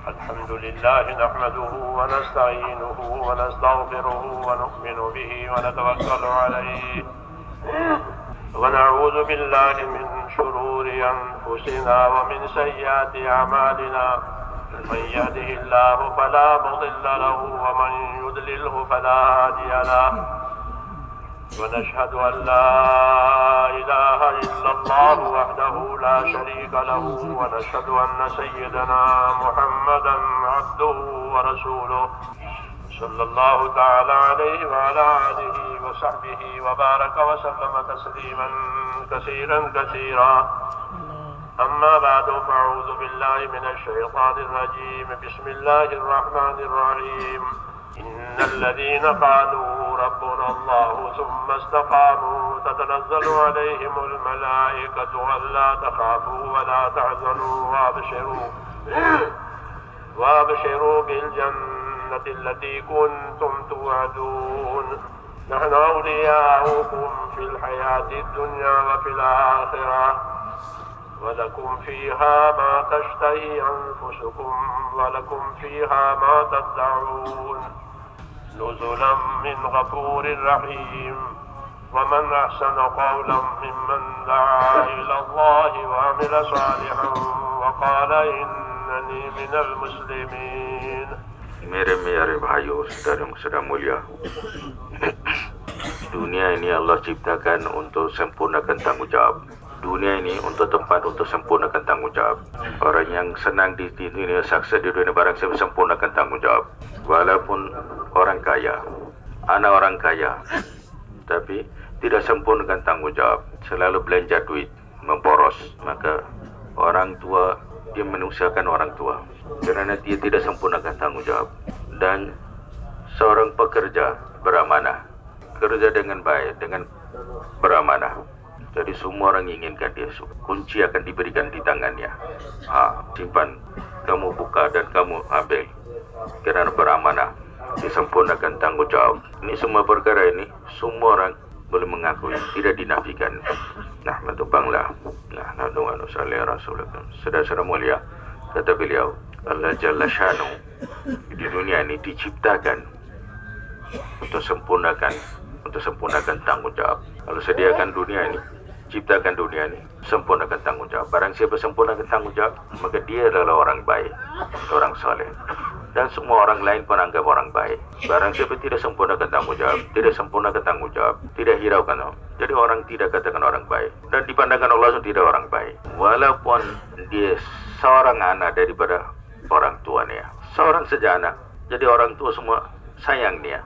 الحمد لله نحمده ونستعينه ونستغفره ونؤمن به ونتوكل عليه ونعوذ بالله من شرور أنفسنا ومن سيئات أعمالنا من يهده الله فلا مضل له ومن يضلله فلا هادي له ونشهد أن لا إله إلا الله وحده لا شريك له ونشهد أن سيدنا محمدا عبده ورسوله صلى الله تعالى عليه وعلى آله وصحبه وبارك وسلم تسليما كثيرا أما بعد فأعوذ بالله من الشيطان الرجيم بسم الله الرحمن الرحيم إن الذين قالوا ربنا الله ثم استقاموا تتنزل عليهم الملائكة ألا تخافوا ولا تحزنوا وابشروا بالجنة التي كنتم توعدون نحن أولياؤكم في الحياة الدنيا وفي الآخرة ولكم فيها ما تشتهي أنفسكم ولكم فيها ما تدعون نزلا من غفور رحيم ومن أحسن قولا ممن دعا إلى الله وعمل صالحا وقال إنني من المسلمين. Mere bahayu saudara mulia. Dunia ini Allah ciptakan untuk sempurnakan tanggungjawab. Dunia ini untuk tempat untuk sempurnakan tanggungjawab. Orang yang senang di dunia, sukses di dunia, barang siapa sempurnakan tanggungjawab. Walaupun orang kaya, anak orang kaya, tapi tidak sempurnakan tanggungjawab, selalu belanja duit, memboros, maka orang tua, dia menyusahkan orang tua kerana dia tidak sempurnakan tanggungjawab. Dan seorang pekerja beramanah, kerja dengan baik, dengan beramanah, jadi semua orang inginkan dia. Kunci akan diberikan di tangannya. Simpan, kamu buka dan kamu ambil. Kerana beramanah, disempurnakan tanggungjawab. Ini semua perkara ini, semua orang boleh mengakui, tidak dinafikan. Nah, mentubanglah. Nah, nahdungan usalli rasulullah. Saudara-saudara mulia, kata beliau, Allah Jalla Syanu di dunia ini diciptakan untuk sempurnakan tanggungjawab. Kalau sediakan dunia ini, ciptakan dunia ini, sempurnakan tanggungjawab. Barang siapa sempurnakan tanggungjawab, maka dia adalah orang baik, orang soleh. Dan semua orang lain pun anggap orang baik. Barang siapa tidak sempurnakan tanggungjawab, tidak hiraukan, jadi orang tidak katakan orang baik. Dan dipandangkan Allah tidak orang baik. Walaupun dia seorang anak daripada orang tuanya, seorang saja anak, jadi orang tua semua sayang dia.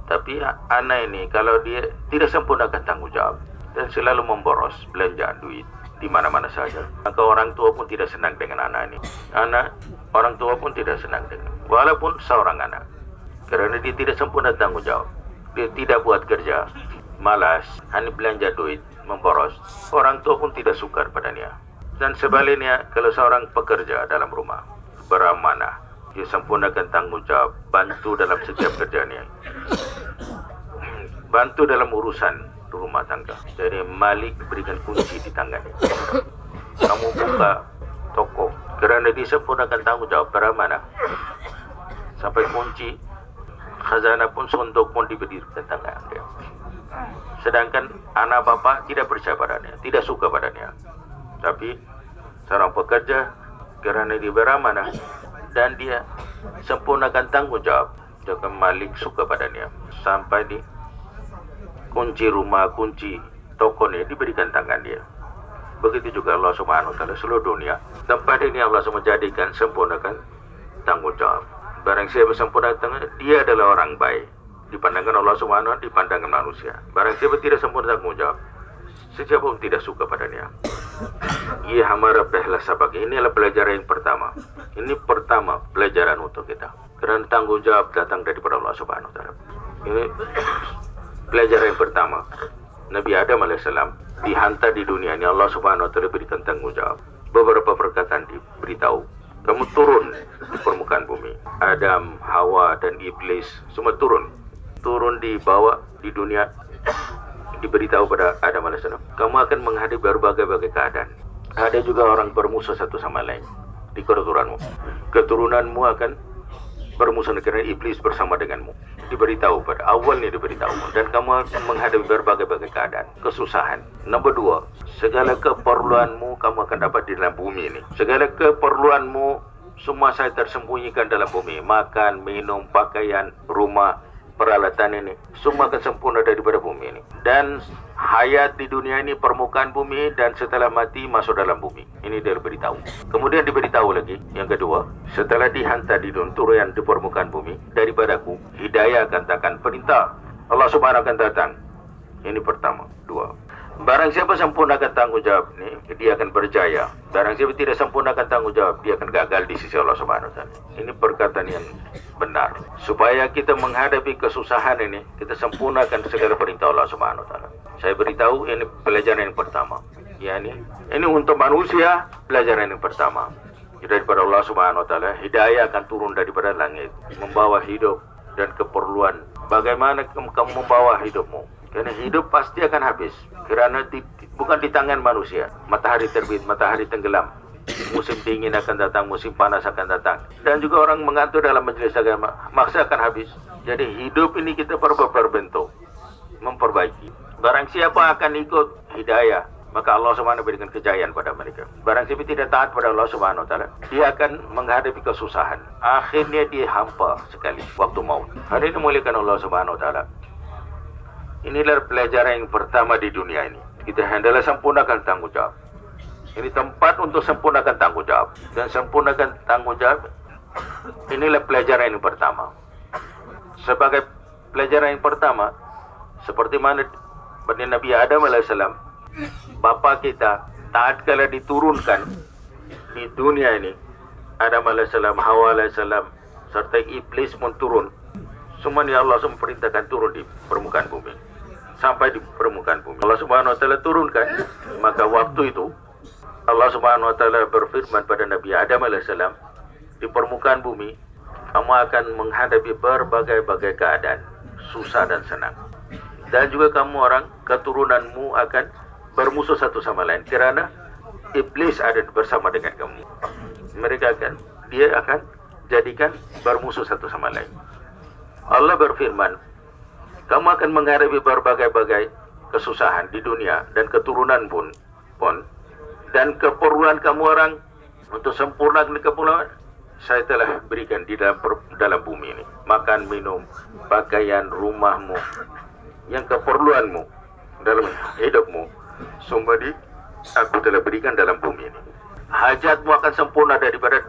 Tapi anak ini kalau dia tidak sempurnakan tanggungjawab dan selalu memboros, belanja duit di mana-mana saja, maka orang tua pun tidak senang dengan anak ini. Orang tua pun tidak senang dengan, walaupun seorang anak, kerana dia tidak sempurna tanggungjawab. Dia tidak buat kerja, malas, hanya belanja duit, memboros. Orang tua pun tidak suka padanya. Dan sebaliknya, kalau seorang pekerja dalam rumah, beramanah, dia sempurnakan tanggungjawab, bantu dalam setiap kerjanya, bantu dalam urusan rumah tangga. Jadi Malik berikan kunci di tangannya. Kamu buka toko, kerana disempurnakan tanggungjawab, beramanah. Sampai kunci khazanah pun, sondok pun diberikan tangan dia. Sedangkan anak bapa tidak percaya padanya, tidak suka padanya. Tapi seorang pekerja, kerana dia beramanah dan dia sempurnakan tanggungjawab, maka Malik suka padanya. Sampai di kunci rumah, kunci toko ni diberikan tangan dia. Begitu juga Allah Subhanahu Wa Taala, seluruh dunia, tempat ini Allah SWT jadikan sempurnakan tanggungjawab. Barang siapa sempurnakan, dia adalah orang baik. Dipandangkan Allah Subhanahu Wa Taala, dipandangkan manusia. Barang siapa tidak sempurna tanggungjawab, sesiapa pun tidak suka padanya. Ia hamara pehla sabak. Ini adalah pelajaran yang pertama. Ini pertama pelajaran untuk kita. Kerana tanggungjawab datang daripada Allah Subhanahu Wa Taala. Ini pelajaran yang pertama. Nabi Adam AS dihantar di dunia ini, Allah Subhanahu Wa Taala berikan tanggungjawab. Beberapa perkataan diberitahu, kamu turun di permukaan bumi. Adam, Hawa dan Iblis semua turun dibawa di dunia. Diberitahu pada Adam AS, kamu akan menghadapi berbagai keadaan. Ada juga orang bermusuh satu sama lain di keturunanmu. Keturunanmu akan bermusuh kerana iblis bersama denganmu. Diberitahu pada awalnya diberitahu, dan kamu akan menghadapi berbagai-bagai keadaan, kesusahan. Nombor 2, segala keperluanmu kamu akan dapat di dalam bumi ini. Segala keperluanmu semua saya tersembunyikan dalam bumi. Makan, minum, pakaian, rumah, peralatan ini semua akan sempurna daripada bumi ini. Dan hayat di dunia ini permukaan bumi, dan setelah mati masuk dalam bumi. Ini dia beritahu. Kemudian diberitahu lagi yang kedua, setelah dihantar di turun di permukaan bumi daripadaku, hidayah akan datang, perintah Allah Subhanahu akan datang. Ini pertama. 2, barang siapa sempurnakan tanggungjawab ni, dia akan berjaya. Barang siapa tidak sempurnakan tanggungjawab, dia akan gagal di sisi Allah Subhanahu Wa Taala. Ini perkataan yang benar. Supaya kita menghadapi kesusahan ini, kita sempurnakan segala perintah Allah Subhanahu Wa Taala. Saya beritahu ini pelajaran yang pertama. Ini untuk manusia, pelajaran yang pertama. Daripada Allah Subhanahu Wa Taala, hidayah akan turun daripada langit, membawa hidup dan keperluan. Bagaimana kamu membawa hidupmu? Kerana hidup pasti akan habis. Kerana bukan di tangan manusia. Matahari terbit, matahari tenggelam. Musim dingin akan datang, musim panas akan datang. Dan juga orang mengatur dalam majlis agama, masa akan habis. Jadi hidup ini kita perlu berbentuk, memperbaiki. Barang siapa akan ikut hidayah, maka Allah Subhanahu berikan kejayaan pada mereka. Barang siapa tidak taat pada Allah Subhanahu Taala, dia akan menghadapi kesusahan. Akhirnya dia hampa sekali waktu maut. Hari ini muliakan Allah Subhanahu Taala. Inilah pelajaran yang pertama di dunia ini. Kita hendaklah sempurnakan tanggungjawab. Ini tempat untuk sempurnakan tanggungjawab. Dan sempurnakan tanggungjawab, inilah pelajaran yang pertama. Sebagai pelajaran yang pertama, seperti mana pada Nabi Adam AS, bapa kita taat kala diturunkan di dunia ini, Adam AS, Hawa AS, serta iblis pun turun. Semuanya Allah perintahkan turun di permukaan bumi. Sampai di permukaan bumi Allah Subhanahu Wa Taala turunkan. Maka waktu itu Allah Subhanahu Wa Taala berfirman pada Nabi Adam AS, di permukaan bumi kamu akan menghadapi berbagai-bagai keadaan, susah dan senang. Dan juga kamu orang keturunanmu akan bermusuh satu sama lain, kerana iblis ada bersama dengan kamu. Dia akan jadikan bermusuh satu sama lain. Allah berfirman, kamu akan menghadapi berbagai-bagai kesusahan di dunia, dan keturunan pun dan keperluan kamu orang untuk sempurna keperluan saya telah berikan di dalam bumi ini. Makan, minum, pakaian, rumahmu, yang keperluanmu dalam hidupmu, semua aku telah berikan dalam bumi ini. Hajatmu akan sempurna daripada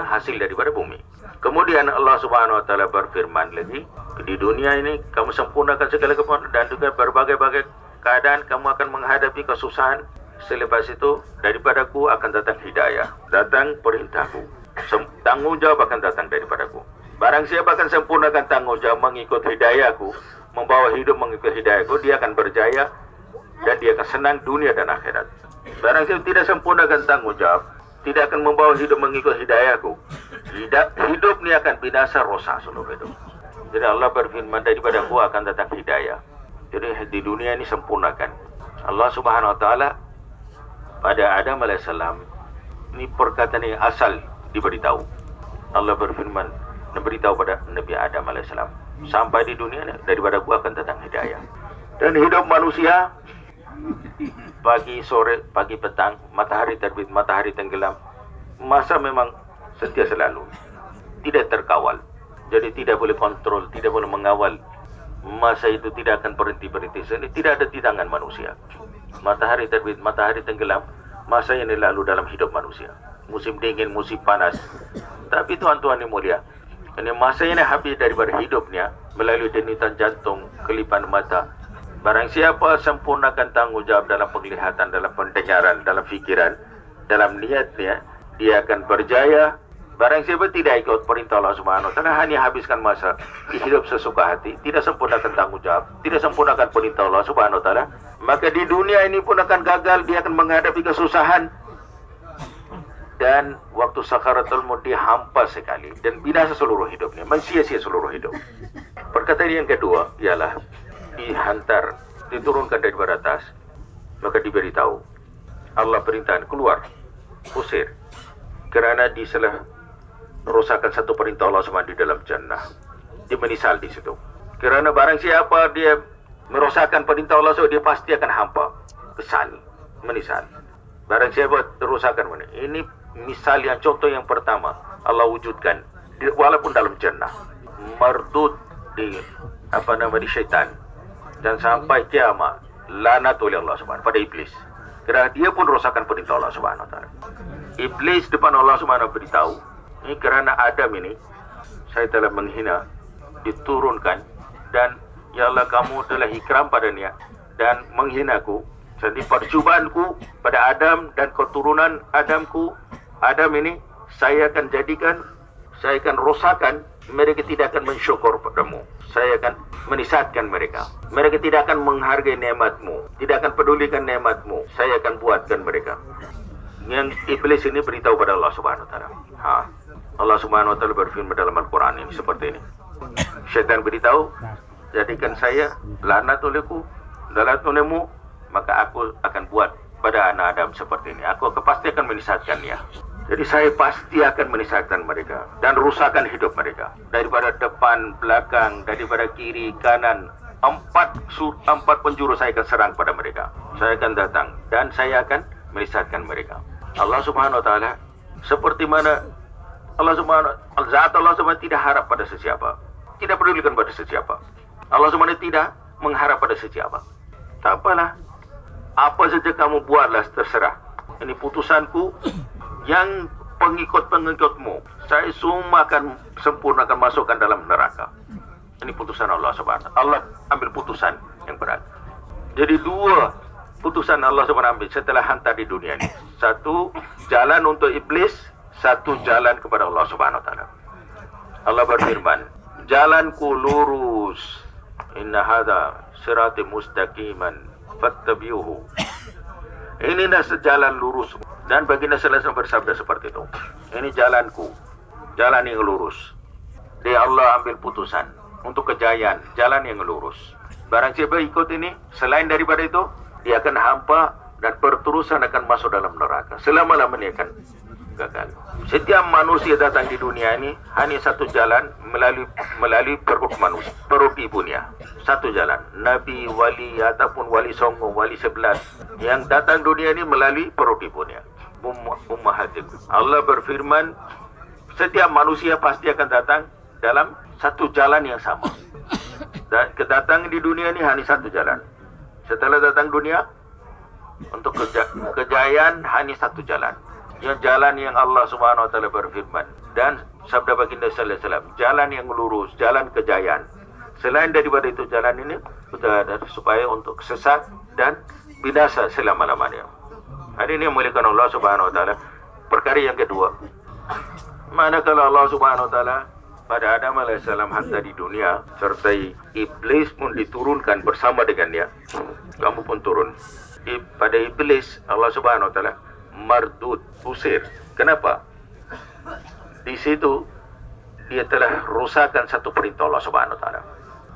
hasil daripada bumi. Kemudian Allah Subhanahu Wa Taala berfirman lagi, di dunia ini kamu sempurnakan segala keperluan, dan juga berbagai-bagai keadaan kamu akan menghadapi kesusahan. Selepas itu daripadaku akan datang hidayah, datang perintahku, tanggungjawab akan datang daripadaku. Barang siapa akan sempurnakan tanggungjawab mengikut hidayahku, membawa hidup mengikut hidayahku, dia akan berjaya dan dia akan senang dunia dan akhirat. Barang siapa tidak sempurnakan tanggungjawab, tidak akan membawa hidup mengikut hidayahku, hidup ni akan binasa, rosak seluruh hidup. Jadi Allah berfirman, daripadaku akan datang hidayah. Jadi di dunia ini sempurnakan. Allah Subhanahu Wa Taala pada Adam AS, ini perkataan yang asal diberitahu. Allah berfirman dan beritahu pada Nabi Adam AS, sampai di dunia ini daripadaku akan datang hidayah. Dan hidup manusia pagi, sore, pagi, petang, matahari terbit, matahari tenggelam, masa memang setia selalu, tidak terkawal. Jadi tidak boleh kontrol, tidak boleh mengawal. Masa itu tidak akan berhenti-berhenti. Tidak ada di tangan manusia. Matahari terbit, matahari tenggelam, masa yang lalu dalam hidup manusia. Musim dingin, musim panas. Tapi tuan-tuan yang mulia, ini masa ini habis daripada hidupnya melalui denitan jantung, kelipan mata. Barang siapa sempurnakan tanggungjawab dalam penglihatan, dalam pendengaran, dalam fikiran, dalam niatnya, dia akan berjaya. Barang siapa tidak ikut perintah Allah Subhanahu Wa Taala, hanya habiskan masa di hidup sesuka hati, tidak sempurnakan tanggungjawab, tidak sempurnakan perintah Allah Subhanahu Wa Taala, maka di dunia ini pun akan gagal. Dia akan menghadapi kesusahan, dan waktu sakaratul maut dia hampa sekali dan binasa seluruh hidupnya, mensia-sia seluruh hidup. Perkataan yang kedua ialah dihantar, diturunkan dari atas, maka diberitahu Allah perintahkan keluar, usir. Kerana dia telah merosakkan satu perintah Allah SWT di dalam jannah. Dia menyesal di situ. Kerana barang siapa dia merosakkan perintah Allah SWT, dia pasti akan hampa, kesal, menyesal. Barang siapa merosakkan mana? Ini misal yang contoh yang pertama Allah wujudkan, walaupun dalam jannah, mardud di di syaitan, dan sampai kiamat lanat oleh Allah SWT pada iblis. Kerana dia pun rosakkan perintah Allah SWT. Iblis depan Allah SWT beritahu, ini kerana Adam ini saya telah menghina, diturunkan, dan ya Allah kamu telah ikram padanya dan menghinaku. Jadi percubaanku pada Adam dan keturunan Adam ini saya akan jadikan, saya akan rosakan. Mereka tidak akan mensyukur padamu. Saya akan menisatkan mereka. Mereka tidak akan menghargai nikmatmu, tidak akan pedulikan nikmatmu. Saya akan buatkan mereka. Yang iblis ini beritahu pada Allah Subhanahu Wa Taala. Allah Subhanahu Wa Taala berfirman dalam Al-Quran ini seperti ini. Syaitan beritahu, jadikan saya lanat olehku, lanat olehmu, maka aku akan buat pada anak Adam seperti ini. Aku pasti akan menisatkannya. Jadi saya pasti akan menisahkan mereka dan rusakkan hidup mereka. Daripada depan, belakang, daripada kiri, kanan. Empat penjuru saya akan serang pada mereka. Saya akan datang dan saya akan menisahkan mereka. Allah Subhanahu Wa Taala seperti mana Zat Allah Subhanahu tidak harap pada sesiapa. Tidak pedulikan pada sesiapa. Allah Subhanahu tidak mengharap pada sesiapa. Tak apalah. Apa saja kamu buatlah terserah. Ini putusanku. Yang pengikut-pengikutmu saya semua akan sempurnakan, masukkan dalam neraka. Ini putusan Allah Subhanahu. Allah ambil putusan yang berat. Jadi dua putusan Allah Subhanahu ambil setelah hantar di dunia ini. Satu jalan untuk iblis, satu jalan kepada Allah Subhanahu Wa Taala. Allah berfirman, jalanku lurus. Inna hadza siratal mustaqiman fattabi'uhu. Ini dah sejalan lurus. Dan baginda sallallahu alaihi wasallam bersabda seperti itu. Ini jalanku, jalan yang lurus. Dia Allah ambil putusan untuk kejayaan, jalan yang lurus. Barang siapa ikut ini, selain daripada itu, dia akan hampa dan berterusan akan masuk dalam neraka. Selama-lamanya akan gagal. Setiap manusia datang di dunia ini hanya satu jalan, melalui perut manusia, perut ibunya. Satu jalan. Nabi, wali ataupun wali songo, wali 11 yang datang dunia ini melalui perut ibunya. Ummahatik. Allah berfirman, setiap manusia pasti akan datang dalam satu jalan yang sama. Dan kedatangan di dunia ini hanya satu jalan. Setelah datang dunia, untuk kejayaan hanya satu jalan. Yang jalan yang Allah Subhanahu Wa Taala berfirman, dan sabda baginda sallallahu alaihi wasallam, jalan yang lurus, jalan kejayaan. Selain daripada itu jalan ini sudah ada supaya untuk sesat dan binasa selama-lamanya. Hari ini memuliakan Allah Subhanahu Wa Taala. Perkara yang kedua, manakala Allah Subhanahu Wa Taala pada Adam alaihissalam hantar di dunia, sertai iblis pun diturunkan bersama dengannya. Kamu pun turun. Pada iblis Allah Subhanahu Wa Taala mardud, usir. Kenapa? Di situ dia telah rusakkan satu perintah Allah Subhanahu Wa Taala.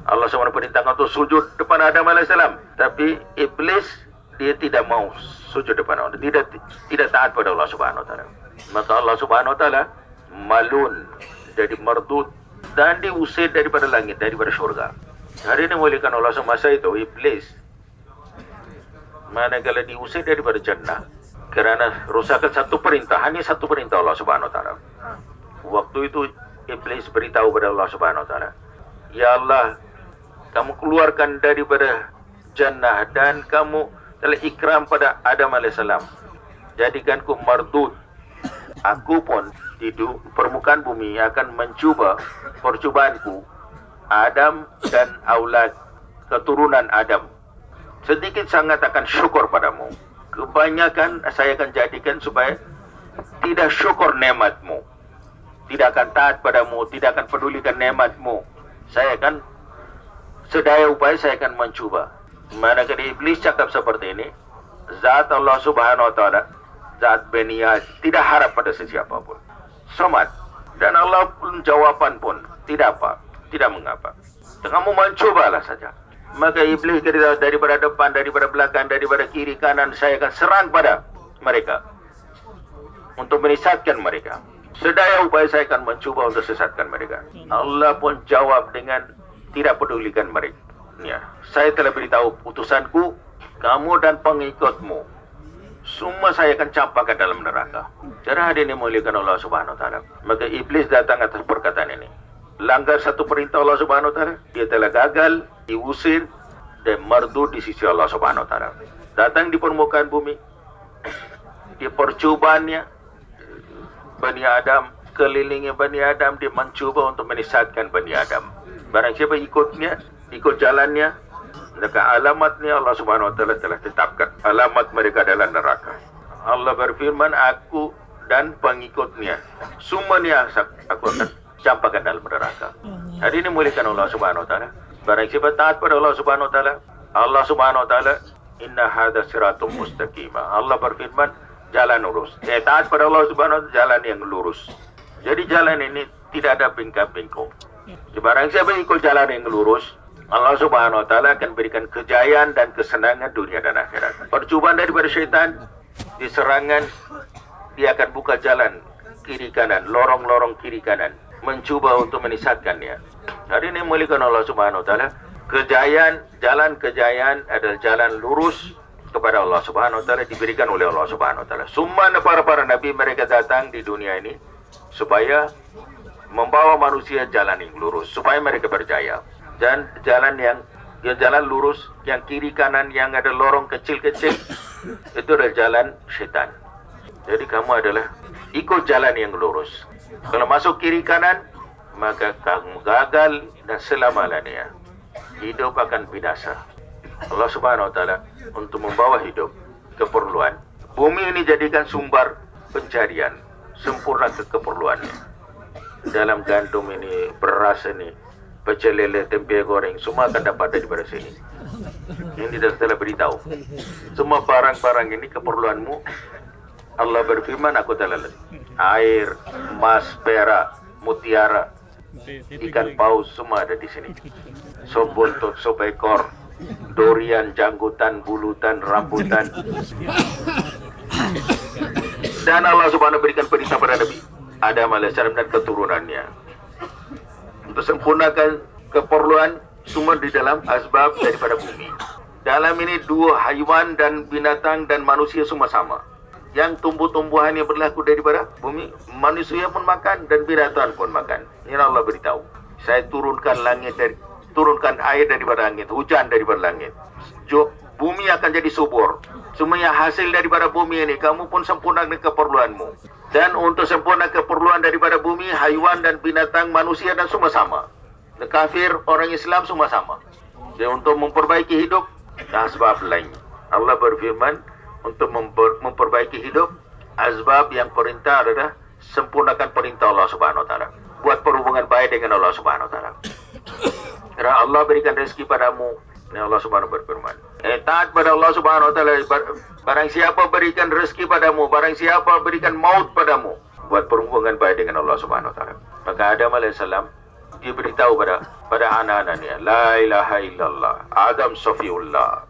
Allah SWT perintahkan untuk sujud depan Adam alaihissalam, tapi iblis dia tidak mau sujud depan Allah, tidak taat pada Allah Subhanahu Wa Taala. Maka Allah Subhanahu Wa Taala malun, jadi mardud, dan diusir daripada langit, daripada syurga. Hari ini muliakan Allah semasa itu iblis manakala diusir daripada jannah kerana rusakkan satu perintah, hanya satu perintah Allah Subhanahu Wa Taala. Waktu itu iblis beritahu kepada Allah Subhanahu Wa Taala, ya Allah, kamu keluarkan daripada jannah dan kamu telah ikram pada Adam alaihissalam. Jadikanku mardud. Aku pun di permukaan bumi akan mencuba percubaanku Adam dan aulad keturunan Adam. Sedikit sangat akan syukur padamu. Kebanyakan saya akan jadikan supaya tidak syukur nikmatmu, tidak akan taat padamu, tidak akan pedulikan nikmatmu. Saya akan sedaya upaya saya akan mencuba. Manakala iblis cakap seperti ini, zat Allah Subhanahu Wa Taala, zat beniat, tidak harap pada sesiapa pun. Somat. Dan Allah pun jawapan pun tidak apa, tidak mengapa. Kamu mencubalah saja. Maka iblis daripada depan, daripada belakang, daripada kiri kanan, saya akan serang pada mereka, untuk menyesatkan mereka. Sedaya upaya saya akan mencuba untuk sesatkan mereka. Allah pun jawab dengan tidak pedulikan mereka. Ya, saya telah beritahu utusanku, kamu dan pengikutmu, semua saya akan campakkan dalam neraka. Cara hadirin yang dimuliakan Allah Subhanahu Wa Taala. Maka iblis datang atas perkataan ini. Langgar satu perintah Allah Subhanahu Wa Taala, dia telah gagal, diusir dan mardud di sisi Allah Subhanahu Wa Taala. Datang di permukaan bumi, di percobaannya Bani Adam, kelilingi Bani Adam, dia mencuba untuk menyesatkan Bani Adam. Barang siapa ikutnya, ikut jalannya, maka alamatnya Allah Subhanahu Wa Taala telah tetapkan. Alamat mereka adalah neraka. Allah berfirman, aku dan pengikutnya semuanya aku akan campakkan dalam neraka. Hari ini muliakan Allah Subhanahu Wa Taala. Barang siapa taat pada Allah Subhanahu Wa Taala, Allah Subhanahu Wa Taala, inna hadza siratum mustaqimah. Allah berfirman, jalan lurus. Taat pada Allah Subhanahu Wa Taala, jalan yang lurus. Jadi jalan ini tidak ada bingkang-bingkong. Barang siapa ikut jalan yang lurus, Allah Subhanahu Wa Taala akan berikan kejayaan dan kesenangan dunia dan akhirat. Percobaan daripada syaitan, diserangan, dia akan buka jalan kiri kanan, lorong-lorong kiri kanan, mencuba untuk menyesatkannya. Hari ini muliakan Allah Subhanahu Wa Taala. Kejayaan, jalan kejayaan adalah jalan lurus kepada Allah Subhanahu Wa Taala, diberikan oleh Allah Subhanahu Wa Taala. Semua para nabi mereka datang di dunia ini supaya membawa manusia jalan yang lurus, supaya mereka berjaya. Dan jalan yang jalan lurus, yang kiri kanan yang ada lorong kecil-kecil, itu adalah jalan syaitan. Jadi kamu adalah ikut jalan yang lurus. Kalau masuk kiri kanan, maka kamu gagal dan selama-lamanya hidup akan binasa. Allah Subhanahu Wa Taala untuk membawa hidup keperluan. Bumi ini jadikan sumber pencarian, sempurna keperluannya. Dalam gandum ini, beras ini, pecel lele, tempe goreng, semua akan dapat daripada sini. Ini telah beritahu. Semua barang-barang ini keperluanmu. Allah berfirman, aku telah air, emas, perak, mutiara, ikan paus, semua ada di sini. Sop buntut, sop ekor, durian, janggutan, bulutan, rambutan. Dan Allah Subhanahu berikan perintah pada Nabi Adam alaihissalam dan keturunannya untuk sempurnakan keperluan semua di dalam asbab daripada bumi. Dalam ini dua haiwan dan binatang dan manusia semua sama. Yang tumbuh-tumbuhan yang berlaku daripada bumi, manusia pun makan dan binatang pun makan. Ini Allah beritahu. Saya turunkan turunkan air daripada langit, hujan daripada langit. Bumi akan jadi subur. Semua yang hasil daripada bumi ini, kamu pun sempurnakan keperluanmu. Dan untuk sempurna keperluan daripada bumi, haiwan dan binatang, manusia dan semua sama. Kafir, orang Islam semua sama. Dan untuk memperbaiki hidup, asbab lain. Allah berfirman, untuk memperbaiki hidup, asbab yang perintah adalah sempurnakan perintah Allah Subhanahu Wa Taala. Buat perhubungan baik dengan Allah Subhanahu Wa Taala. Karena Allah berikan rezeki padamu. Ini Allah Subhanahu berfirman. Taat pada Allah Subhanahu Wa Taala. Barang siapa berikan rezeki padamu, barang siapa berikan maut padamu, buat perhubungan baik dengan Allah Subhanahu Wa Taala. Maka Adam alaihissalam dia beritahu pada anak-anaknya, la ilaha illallah, Adam Sofiullah.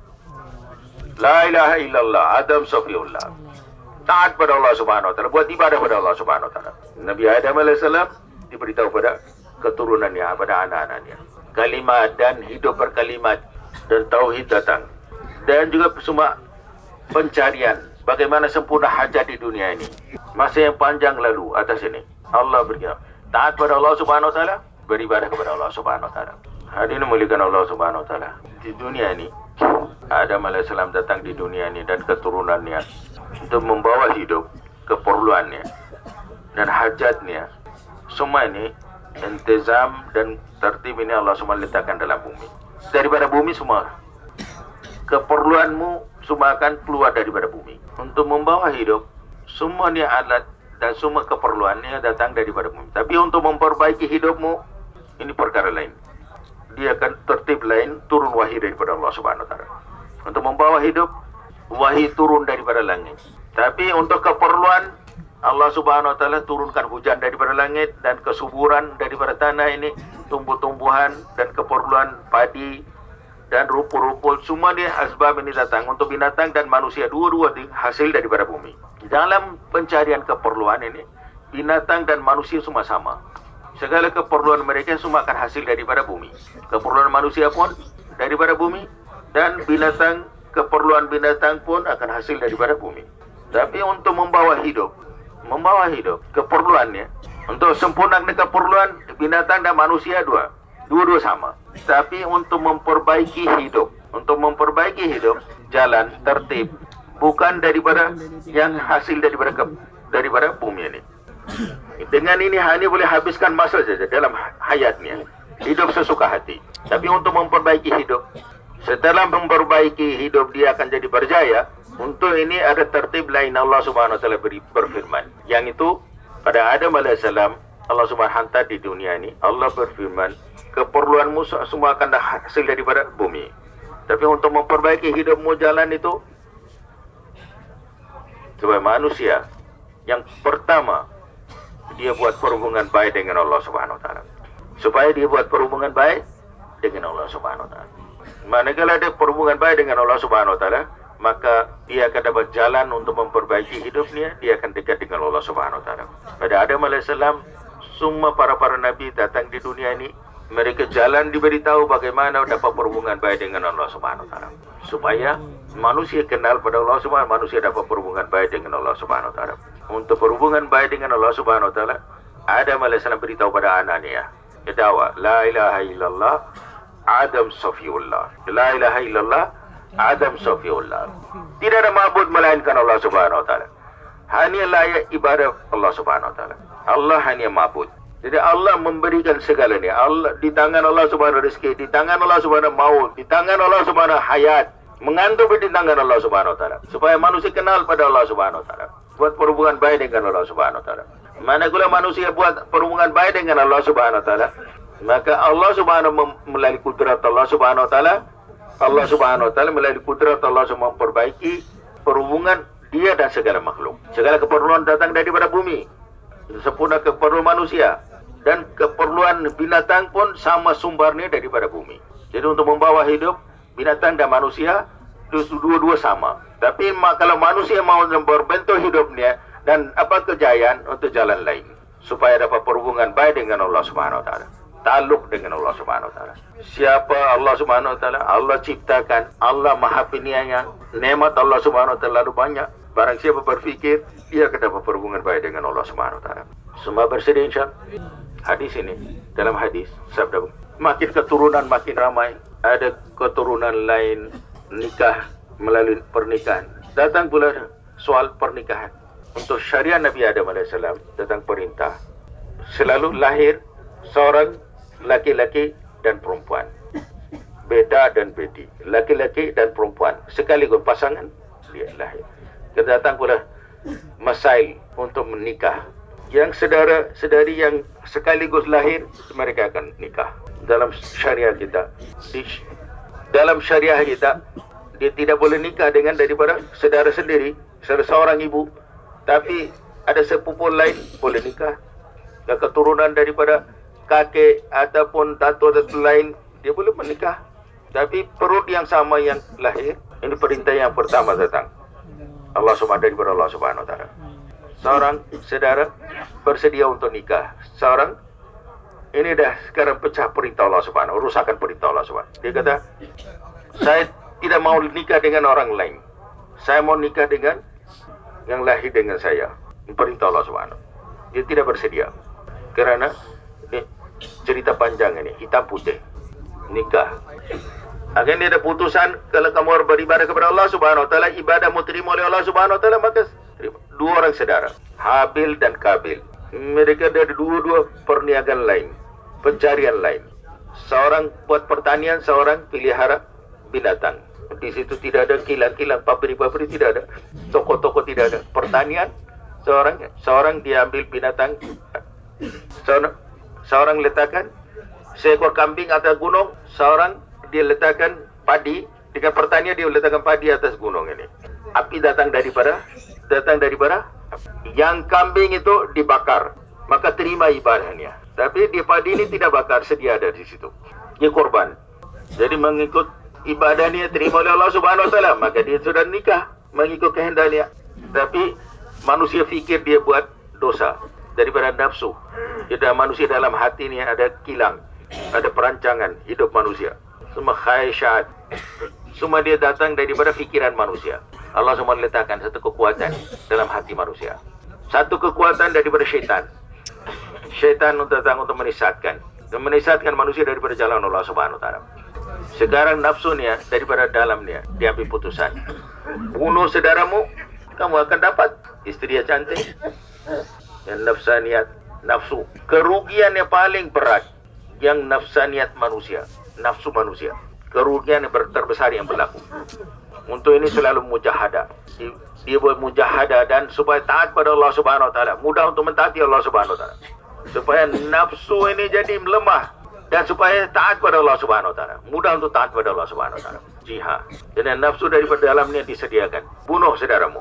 La ilaha illallah, Adam Sofiullah. Taat pada Allah Subhanahu Wa Taala, buat ibadah pada Allah Subhanahu Wa Taala. Nabi Adam alaihissalam diberitahu pada keturunannya, pada anak-anaknya. Kalimat dan hidup berkalimat dan tauhid datang. Dan juga semua pencarian bagaimana sempurna hajat di dunia ini. Masa yang panjang lalu atas ini. Allah berkata, taat pada Allah Subhanahu Wa Taala, beribadah kepada Allah Subhanahu Wa Taala. Hadirin muliakan Allah Subhanahu Wa Taala. Di dunia ini, Adam alaihissalam datang di dunia ini dan keturunannya untuk membawa hidup keperluannya dan hajatnya. Semua ini intizam dan tertib ini Allah semua letakkan dalam bumi. Daripada bumi semua keperluanmu semua akan keluar daripada bumi. Untuk membawa hidup, semua ni alat dan semua keperluannya datang daripada bumi. Tapi untuk memperbaiki hidupmu, ini perkara lain. Dia akan tertib lain, turun wahyu daripada Allah Subhanahu Wa Taala. Untuk membawa hidup, wahyu turun daripada langit. Tapi untuk keperluan, Allah Subhanahu Wa Taala turunkan hujan daripada langit dan kesuburan daripada tanah ini, tumbuh-tumbuhan dan keperluan padi dan rumput-rumput, semua dia asbab ini datang untuk binatang dan manusia, dua-dua hasil daripada bumi. Dalam pencarian keperluan ini, binatang dan manusia semua sama. Segala keperluan mereka semua akan hasil daripada bumi. Keperluan manusia pun daripada bumi, dan binatang, keperluan binatang pun akan hasil daripada bumi. Tapi untuk membawa hidup keperluannya, untuk sempurnakan keperluan binatang dan manusia dua-dua sama. Tapi untuk memperbaiki hidup, jalan tertib bukan daripada yang hasil daripada bumi ini. Dengan ini hanya boleh habiskan masa saja dalam hayatnya, hidup sesuka hati. Tapi untuk memperbaiki hidup, setelah memperbaiki hidup dia akan jadi berjaya. Untuk ini ada tertib lain. Allah Subhanahu wa taala berfirman, yang itu pada Adam alaihissalam Allah Subhanahu hantar di dunia ini. Allah berfirman, keperluanmu semua akan hasil daripada bumi. Tapi untuk memperbaiki hidupmu, jalan itu sebagai manusia, yang pertama dia buat perhubungan baik dengan Allah Subhanahu wa taala. Supaya dia buat perhubungan baik dengan Allah Subhanahu wa taala. Manakala ada perhubungan baik dengan Allah Subhanahu wa taala, maka dia akan dapat jalan untuk memperbaiki hidupnya. Dia akan dekat dengan Allah Subhanahu wa taala. Pada Adam alaihissalam, semua para nabi datang di dunia ini, mereka jalan diberitahu bagaimana dapat perhubungan baik dengan Allah Subhanahu wa taala. Supaya manusia kenal pada Allah Subhanahu wa taala, manusia dapat perhubungan baik dengan Allah Subhanahu wa taala. Untuk perhubungan baik dengan Allah Subhanahu wa taala, Adam alaihissalam beritahu pada anaknya, dakwah la ilaha illallah Adam Safiullah. La ilaha illallah Adam Safiullah. Tidak ada ma'bud melainkan Allah Subhanahu wa taala. Hanya layak ibadah Allah Subhanahu wa taala. Allah hanya ma'bud. Jadi Allah memberikan segalanya. Allah di tangan Allah Subhanahu rezeki, di tangan Allah Subhanahu maut, di tangan Allah Subhanahu hayat. Mengantuk di tangan Allah Subhanahu wa taala. Supaya manusia kenal pada Allah Subhanahu wa taala. Buat perhubungan baik dengan Allah Subhanahu wa taala. Manakala manusia buat perhubungan baik dengan Allah Subhanahu wa taala, maka Allah Subhanahu melalui kudrat Allah Subhanahu wa taala, Allah Subhanahu wa taala melalui kudrat Allah memperbaiki perhubungan dia dan segala makhluk. Segala keperluan datang daripada bumi. Sempurna keperluan manusia dan keperluan binatang pun sama sumbernya daripada bumi. Jadi untuk membawa hidup binatang dan manusia dua-dua sama. Tapi kalau manusia mau berbentuk hidupnya dan apa kejayaan untuk jalan lain, supaya dapat perhubungan baik dengan Allah Subhanahu wa taala, taluk dengan Allah Subhanahu wa taala. Siapa Allah Subhanahu wa taala? Allah ciptakan, Allah Maha Penyayang. Nikmat Allah Subhanahu wa taala lalu banyak. Barang siapa berfikir, dia akan dapat perhubungan baik dengan Allah Subhanahu wa taala. Semua bersedia insya-Allah. Hadis ini, dalam hadis sabda, makin keturunan makin ramai. Ada keturunan lain nikah melalui pernikahan. Datang pula soal pernikahan. Untuk syariat Nabi Adam AS datang perintah selalu lahir seorang laki-laki dan perempuan, beda dan bedi, laki-laki dan perempuan sekaligus pasangan dia lahir. Datang pula masail untuk menikah. Yang saudara-saudari yang sekaligus lahir, mereka akan nikah. Dalam syariat kita, dalam syariah kita, dia tidak boleh nikah dengan daripada saudara sendiri, seorang ibu. Tapi ada sepupu lain boleh nikah. Dan keturunan daripada kakek ataupun datuk-datuk lain, dia boleh menikah. Tapi perut yang sama yang lahir, ini perintah yang pertama datang. Allah Subhanahu daripada Allah Subhanahu wa taala. Seorang saudara bersedia untuk nikah. Seorang ini dah sekarang pecah perintah Allah Subhanahu, rusakkan perintah Allah Subhanahu. Dia kata, saya tidak mau nikah dengan orang lain. Saya mau nikah dengan yang lahir dengan saya. Perintah Allah Subhanahu. Dia tidak bersedia. Kerana ini cerita panjang ini, hitam putih. Nikah. Akhirnya ada putusan, kalau kamu beribadah kepada Allah Subhanahu wa taala, ibadahmu terima oleh Allah Subhanahu wa taala, maka dua orang saudara, Habil dan Kabil. Mereka ada dua-dua perniagaan lain, pencarian lain. Seorang buat pertanian, seorang pelihara binatang. Di situ tidak ada kilang-kilang, pabrik-pabrik tidak ada, toko-toko tidak ada. Pertanian, seorang dia ambil binatang, seorang letakkan seekor kambing atas gunung, seorang dia letakkan padi. Dengan pertanian dia letakkan padi atas gunung ini. Api datang daripada yang kambing itu dibakar, maka terima ibadahnya. Tapi di padi ini tidak bakar, sedia ada di situ. Dia korban. Jadi mengikut ibadah dia terima oleh Allah Subhanahu Wa Taala, maka dia sudah nikah mengikut kehendak dia. Tapi manusia fikir dia buat dosa daripada nafsu. Jadi manusia dalam hati ni ada kilang, ada perancangan hidup manusia. Semua khaysyat, semua dia datang daripada fikiran manusia. Allah semua letakkan satu kekuatan dalam hati manusia. Satu kekuatan daripada syaitan. Syaitan datang untuk menyesatkan manusia daripada jalan Allah Subhanahu Wa Taala. Sekarang nafsu ni daripada dalam dia diambil putusan. Bunuh saudaramu, kamu akan dapat isteri yang cantik. Yang nafsaniyat, nafsu. Kerugian yang paling berat yang nafsaniyat manusia, nafsu manusia. Kerugian yang terbesar yang berlaku. Untuk ini selalu mujahadah. Dia buat mujahadah dan supaya taat pada Allah Subhanahu Wa Taala. Mudah untuk mentaati Allah Subhanahu Wa Taala. Supaya nafsu ini jadi melemah dan supaya taat pada Allah Subhanahu Wa Taala. Mudah untuk taat pada Allah Subhanahu Wa Taala. Jihad. Dan nafsu daripada dalamnya disediakan. Bunuh saudaramu.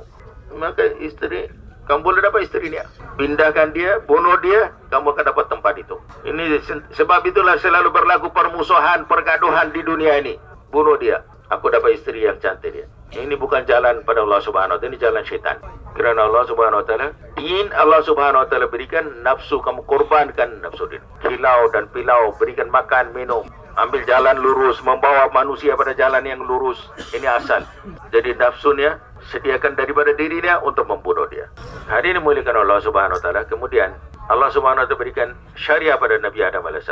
Maka isteri, kamu boleh dapat isteri dia. Pindahkan dia, bunuh dia, kamu akan dapat tempat itu. Ini sebab itulah selalu berlaku permusuhan, pergaduhan di dunia ini. Bunuh dia, aku dapat isteri yang cantik dia. Ini bukan jalan pada Allah Subhanahu Wa Taala, ini jalan syaitan. Kerana Allah Subhanahu Wa Taala, din Allah Subhanahu Wa Taala berikan nafsu, kamu korbankan nafsu dia. Kilau dan pilau, berikan makan, minum. Ambil jalan lurus, membawa manusia pada jalan yang lurus. Ini asal. Jadi nafsunya sediakan daripada diri dia untuk membunuh dia. Hari ini muliakan Allah Subhanahu Wa Taala. Kemudian Allah Subhanahu Wa Taala berikan syariah pada Nabi Adam AS.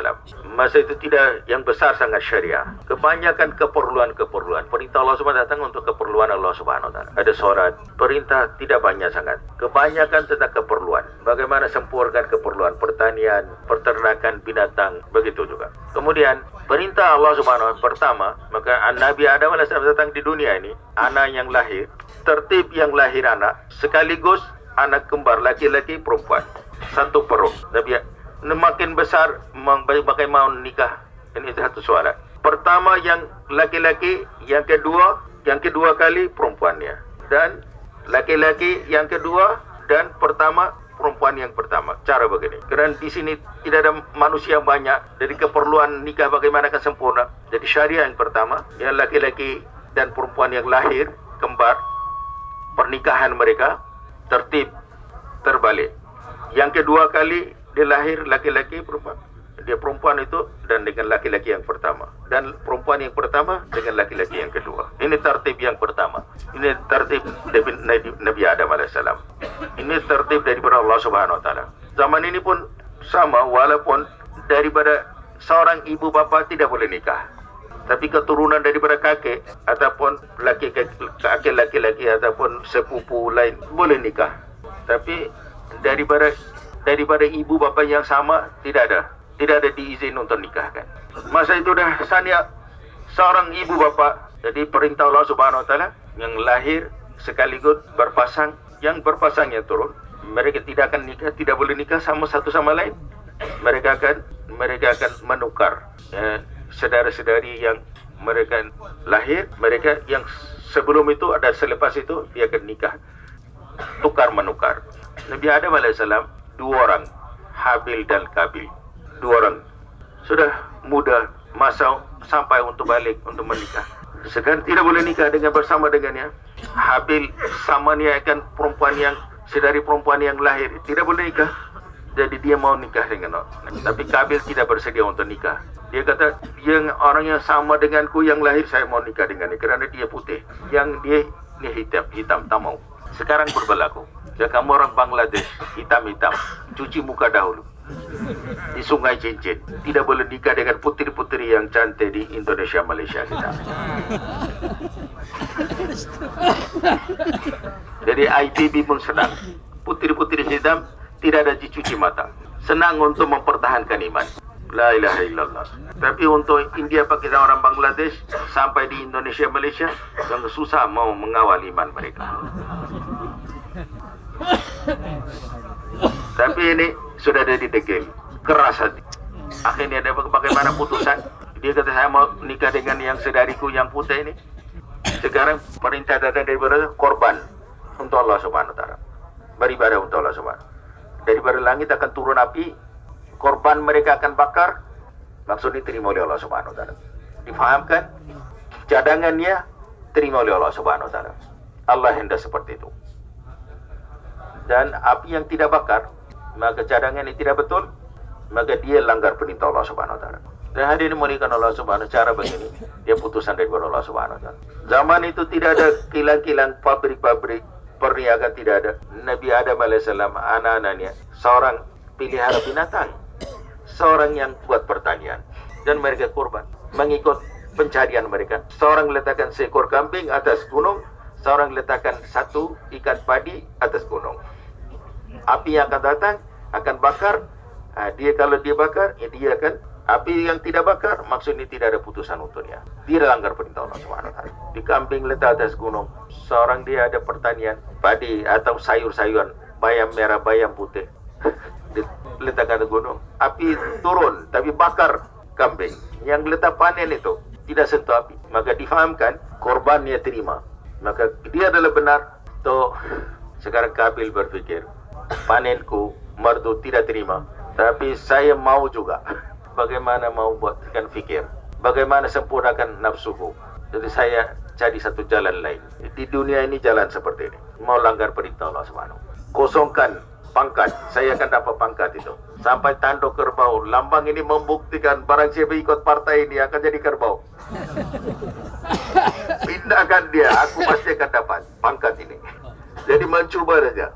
Masa itu tidak yang besar sangat syariah. Kebanyakan keperluan-keperluan. Perintah Allah Subhanahu Wa Taala datang untuk keperluan Allah Subhanahu Wa Taala. Ada sorat, perintah tidak banyak sangat. Kebanyakan tentang keperluan. Bagaimana sempurnakan keperluan pertanian, peternakan binatang, begitu juga. Kemudian perintah Allah Subhanahu Wa Taala pertama, maka Nabi Adam AS datang di dunia ini, anak yang lahir, tertib yang lahir anak, sekaligus anak kembar laki-laki perempuan. Satu perut. Nabi makin besar bagaimana mau nikah. Ini satu soalan. Pertama yang laki-laki, yang kedua kali perempuannya. Dan laki-laki yang kedua dan pertama perempuan yang pertama. Cara begini. Kerana di sini tidak ada manusia banyak, jadi keperluan nikah bagaimana akan sempurna. Jadi syariah yang pertama, yang laki-laki dan perempuan yang lahir kembar, pernikahan mereka tertib terbalik. Yang kedua kali dia lahir laki-laki perempuan. Dia perempuan itu dan dengan laki-laki yang pertama. Dan perempuan yang pertama dengan laki-laki yang kedua. Ini tertib yang pertama. Ini tertib Nabi Adam AS. Ini tertib daripada Allah Subhanahu Wa Taala. Zaman ini pun sama, walaupun daripada seorang ibu bapa tidak boleh nikah. Tapi keturunan daripada kakek ataupun kakek laki-laki ataupun sepupu lain boleh nikah. Tapi daripada ibu bapa yang sama tidak ada diizin untuk nikahkan. Masa itu dah sania seorang ibu bapa. Jadi perintah Allah Subhanahu Wa Taala yang lahir sekaligus berpasang, yang berpasang yang turun, mereka tidak akan nikah, tidak boleh nikah sama satu sama lain. Mereka akan menukar saudara-saudari yang mereka lahir, mereka yang sebelum itu ada, selepas itu dia akan nikah. Tukar menukar. Nabi Adam AS 2 orang, Habil dan Kabil. 2 orang. Sudah muda masa sampai untuk balik untuk menikah. Sekarang tidak boleh nikah dengan bersama dengannya. Habil sama ni akan perempuan yang sedari perempuan yang lahir tidak boleh nikah. Jadi dia mau nikah dengan orang. Tapi Kabil tidak bersedia untuk nikah. Dia kata, yang orang yang sama denganku yang lahir saya mau nikah dengan dia kerana dia putih. Yang dia ni hitam tak mau. Sekarang berlaku. Ya, kamu orang Bangladesh, hitam-hitam, cuci muka dahulu di Sungai Cincin. Tidak boleh nikah dengan putri-putri yang cantik di Indonesia, Malaysia kita. Jadi IPB pun senang. Putri-putri hitam tidak ada dicuci mata. Senang untuk mempertahankan iman. La ilaha illallah. Tapi untuk India, Pakistan, orang Bangladesh sampai di Indonesia, Malaysia, yang susah mau mengawal iman mereka. Tapi ini sudah ada didegil, keras hati. Akhirnya ada bagaimana putusan. Dia kata, saya mau nikah dengan yang saudariku yang putih ini. Sekarang perintah datang daripada korban untuk Allah Subhanahu Wa Taala, beribadah untuk Allah Subhanahu. Daripada langit akan turun api, korban mereka akan bakar. Maksudnya diterima oleh Allah Subhanahu Wa Taala. Difahamkan cadangannya terima oleh Allah Subhanahu wa taala. Allah hendak seperti itu. Dan api yang tidak bakar, maka cadangan ini tidak betul, maka dia langgar perintah Allah Subhanahu wa taala. Dan hadirin muliakan Allah Subhanahu wa taala, cara begini dia putusan dari Allah Subhanahu wa taala. Zaman itu tidak ada kilang-kilang, pabrik-pabrik perniagaan, tidak ada. Nabi Adam alaihissalam, anak-anaknya seorang pelihara binatang, seorang yang buat pertanian, dan mereka kurban mengikut pencarian mereka. Seorang letakkan seekor kambing atas gunung, seorang letakkan satu ikat padi atas gunung. Api yang akan datang akan bakar. Dia kalau dia bakar, dia akan. Api yang tidak bakar, maksudnya tidak ada putusan untuknya. Dia langgar perintah Allah Subhanahu wa taala. Di kambing letak atas gunung, seorang dia ada pertanian padi atau sayur-sayuran, bayam merah, bayam putih, letakkan atas gunung. Api turun tapi bakar kambing. Yang letak panen itu tidak sentuh api, maka difahamkan korbannya terima. Maka dia adalah benar. Toh sekarang Kabil berpikir, panenku merdu tidak terima, tapi saya mau juga. Bagaimana mau buatkan fikir, bagaimana sempurnakan nafsuku. Jadi saya cari satu jalan lain. Di dunia ini jalan seperti ini, mau langgar perintah Allah Subhanahu. Kosongkan pangkat, saya akan dapat pangkat itu. Sampai tanduk kerbau, lambang ini membuktikan barang siapa ikut partai ini akan jadi kerbau. Pindahkan dia, aku pasti akan dapat pangkat ini. Jadi mencuba saja.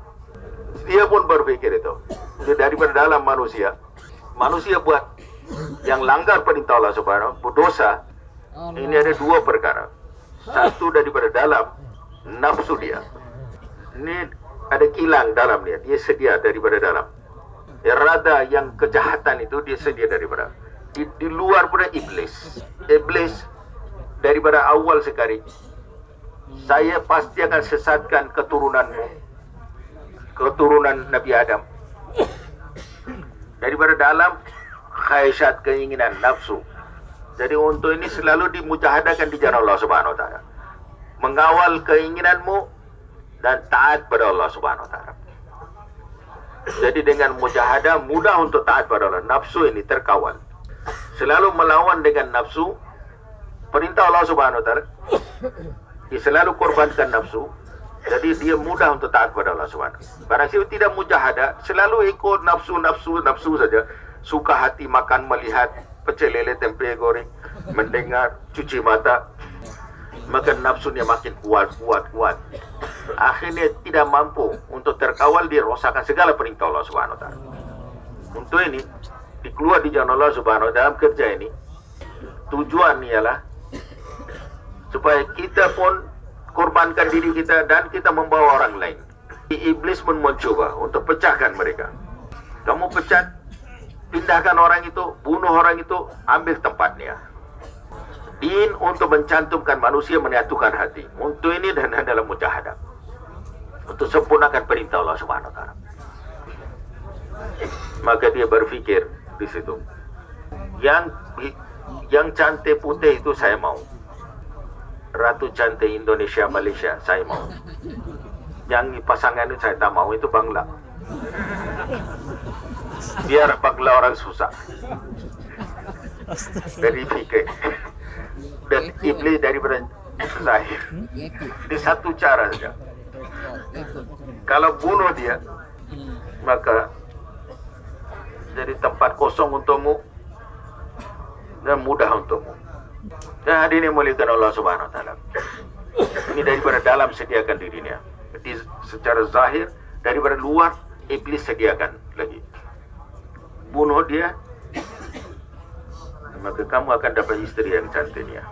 Dia pun berpikir itu. Jadi daripada dalam manusia buat yang langgar perintah Allah Subhanahu, berdosa. Ini ada dua perkara. Satu daripada dalam nafsu dia. Ini ada kilang dalam dia sedia daripada dalam. Irada yang kejahatan itu dia sedia daripada. Di luar pula iblis. Iblis daripada awal sekali. Saya pasti akan sesatkan keturunanmu, keturunan Nabi Adam. Daripada dalam khaisyat, keinginan, nafsu. Jadi untuk ini selalu dimujahadakan di jalan Allah Subhanahu wa taala. Mengawal keinginanmu dan taat pada Allah Subhanahu wa taala. Jadi dengan mujahadah mudah untuk taat pada Allah. Nafsu ini terkawal. Selalu melawan dengan nafsu perintah Allah Subhanahu wa taala. Dia selalu korbankan nafsu. Jadi dia mudah untuk taat pada Allah Subhanahu. Barang siapa tidak mujahadah, selalu ikut nafsu saja. Suka hati makan, melihat pecel lele, tempe goreng, mendengar, cuci mata, maka nafsunya makin kuat. Akhirnya tidak mampu untuk terkawal, dia rosakkan segala perintah Allah Subhanahu wa taala. Untuk ini dikeluar di jalan Allah Subhanahu wa taala. Dalam kerja ini tujuan ialah supaya kita pun korbankan diri kita dan kita membawa orang lain. Iblis pun mencoba untuk pecahkan mereka. Kamu pecat, pindahkan orang itu, bunuh orang itu, ambil tempatnya. Din untuk mencantumkan manusia, menyatukan hati. Untuk ini dan dalam mujahadah, untuk sempurnakan perintah Allah Subhanahu wa taala. Maka dia berfikir di situ, yang cantik putih itu saya mau. Ratu cantik Indonesia, Malaysia saya mau. Yang pasangan itu saya tak mau, itu Bangla. Biar Bangla orang susah. Dari fikir. Dan iblis daripada zahir. Ini satu cara saja. Kalau bunuh dia, maka jadi tempat kosong untukmu dan mudah untukmu. Dan hadirin muliakan Allah Subhanahu wa taala. Ini daripada dalam sediakan dirinya. Jadi secara zahir, daripada luar iblis sediakan lagi. Bunuh dia, maka kamu akan dapat istri yang cantiknya.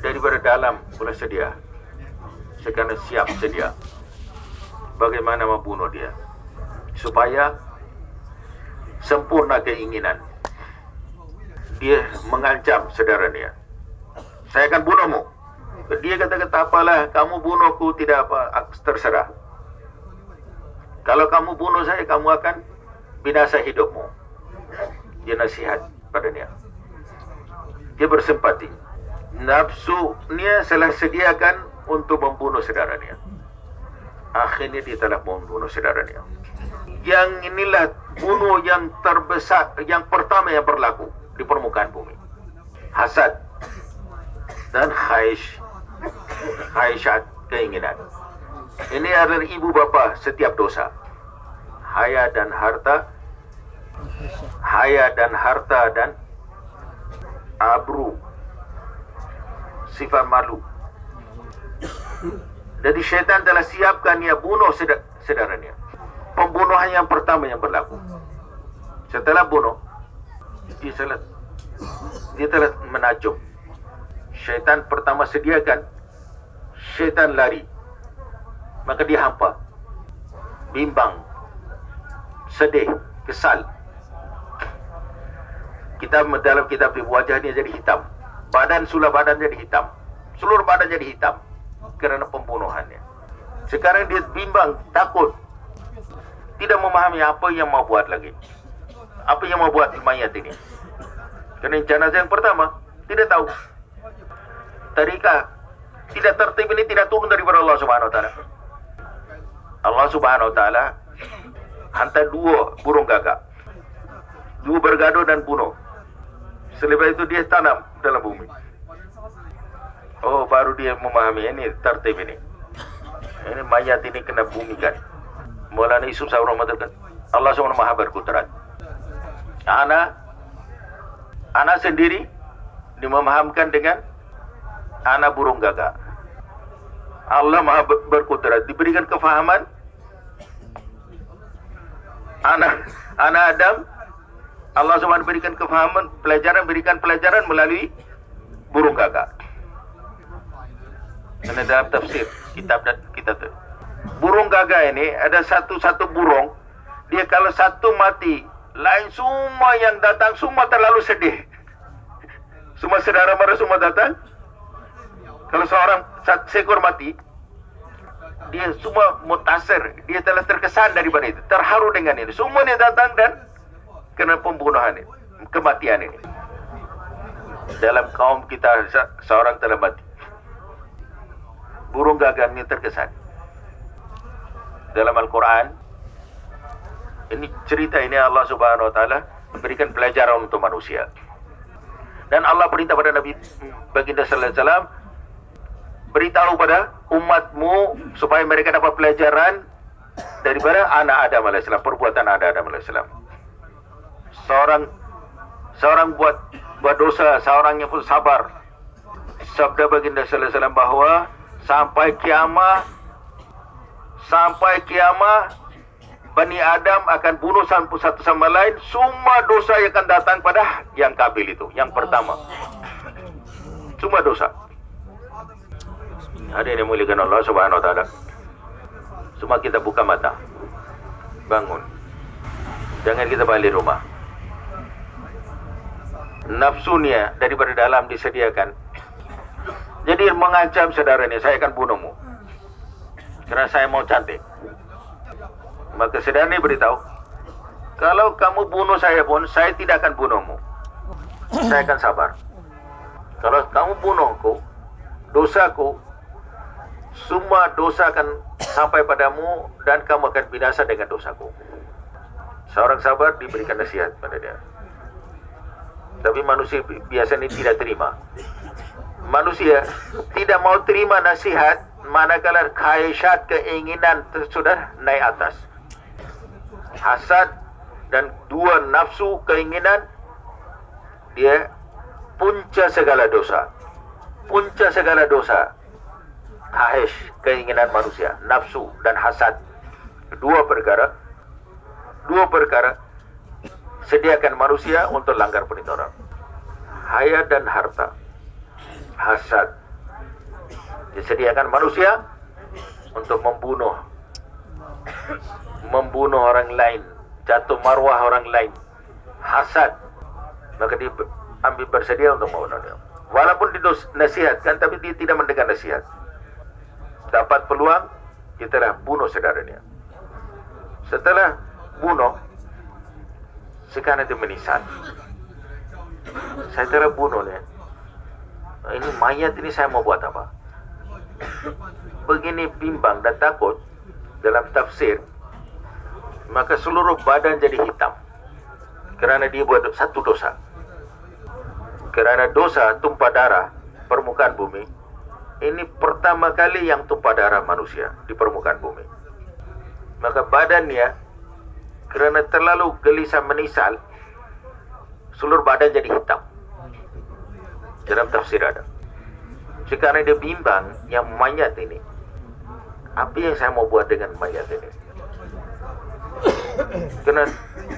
Daripada dalam pula sedia. Sekarang siap sedia. Bagaimana membunuh dia supaya sempurna keinginan. Dia mengancam saudaranya, saya akan bunuhmu. Dia kata-kata, apalah kamu bunuhku, tidak apa, terserah. Kalau kamu bunuh saya, kamu akan binasa hidupmu. Dia nasihat padanya. Dia bersimpati. Nafsunya telah sediakan untuk membunuh saudaranya. Akhirnya dia telah membunuh saudaranya. Yang inilah bunuh yang terbesar, yang pertama yang berlaku di permukaan bumi. Hasad. dan khaishat, keinginan. Ini adalah ibu bapa setiap dosa. Haya dan harta dan abru, sifat malu. Jadi syaitan telah siapkan ia bunuh saudaranya. Pembunuhan yang pertama yang berlaku. Setelah bunuh, dia telah menajum. Syaitan pertama sediakan, syaitan lari, maka dia hampa, bimbang, sedih, kesal. Dalam kitab wajahnya jadi hitam, badan jadi hitam, seluruh badan jadi hitam kerana pembunuhannya. Sekarang dia bimbang, takut, tidak memahami apa yang mau buat lagi, apa yang mau buat mayat ini. Kerana jenazah yang pertama tidak tahu. Tarikah tidak tertib ini tidak turun daripada Allah Subhanahu Wa Taala. Allah Subhanahu Wa Taala hantar 2 burung gagak, 2 bergaduh dan bunuh. Selepas itu dia tanam dalam bumi. Oh, baru dia memahami ini tertib ini. Ini mayat ini kena bumi kan. Maulana Yusuf Saurah mengatakan Allah SWT maha berkudrat. Anak sendiri dimemahamkan dengan anak burung gagak. Allah maha berkudrat, diberikan kefahaman. Anak Adam, Allah SWT berikan kefahaman, berikan pelajaran melalui burung gagak. Karena dalam tafsir kitab burung gagak ini ada satu burung, dia kalau satu mati, lain semua yang datang semua terlalu sedih. Semua saudara mara semua datang. Kalau seekor mati, dia semua mutasir, dia telah terkesan daripada itu, terharu dengan ini. Semua dia datang dan kena pembunuhan ini, kematian ini. Dalam kaum kita seorang telah mati, burung gagak ini terkesan. Dalam Al-Quran, ini cerita ini Allah Subhanahu Wa Taala memberikan pelajaran untuk manusia. Dan Allah perintah pada Nabi Baginda Sallallahu Alaihi Wasallam, beritahu pada umatmu supaya mereka dapat pelajaran daripada anak Adam AS, perbuatan anak Adam AS. Seorang buat dosa, seorangnya pun sabar. Sabda Baginda Sallallahu Alaihi Wasallam bahawa sampai kiamat Bani Adam akan bunuh satu sama lain. Semua dosa yang akan datang pada yang Kabil itu, yang pertama. Semua dosa. Ada yang dimuliakan Allah Subhanahu Wa Taala. Semua kita buka mata, bangun. Jangan kita balik rumah. Nafsunya daripada dalam disediakan. Jadi mengancam saudaranya, saya akan bunuhmu kerana saya mau cantik. Maka saudara ini beritahu, kalau kamu bunuh saya pun, saya tidak akan bunuhmu. Saya akan sabar. Kalau kamu bunuhku, dosaku, semua dosa akan sampai padamu dan kamu akan binasa dengan dosaku. Seorang sabar diberikan nasihat pada dia. Tapi manusia biasanya tidak terima. Manusia tidak mau terima nasihat manakala khaisat, keinginan sudah naik atas. Hasad dan 2 nafsu, keinginan, dia punca segala dosa. Punca segala dosa. Khais, keinginan manusia, nafsu dan hasad. Dua perkara sediakan manusia untuk langgar perintah orang. Haya dan harta. Hasad disediakan manusia untuk membunuh orang lain, jatuh marwah orang lain. Hasad, maka dia ambil bersedia untuk membunuh dia. Walaupun dinasihatkan, tapi dia tidak mendengar nasihat. Dapat peluang, dia telah bunuh saudaranya. Setelah bunuh, sekarang dia menisat. Saya telah bunuh dia. Ini mayat ini saya mau buat apa? Begini bimbang dan takut dalam tafsir, maka seluruh badan jadi hitam kerana dia buat satu dosa. Kerana dosa tumpah darah, permukaan bumi, ini pertama kali yang tumpah darah manusia di permukaan bumi. Maka badannya kerana terlalu gelisah menisal, seluruh badan jadi hitam. Dalam tafsir ada. Sekarang dia bimbang yang mayat ini, apa yang saya mau buat dengan mayat ini? Kerana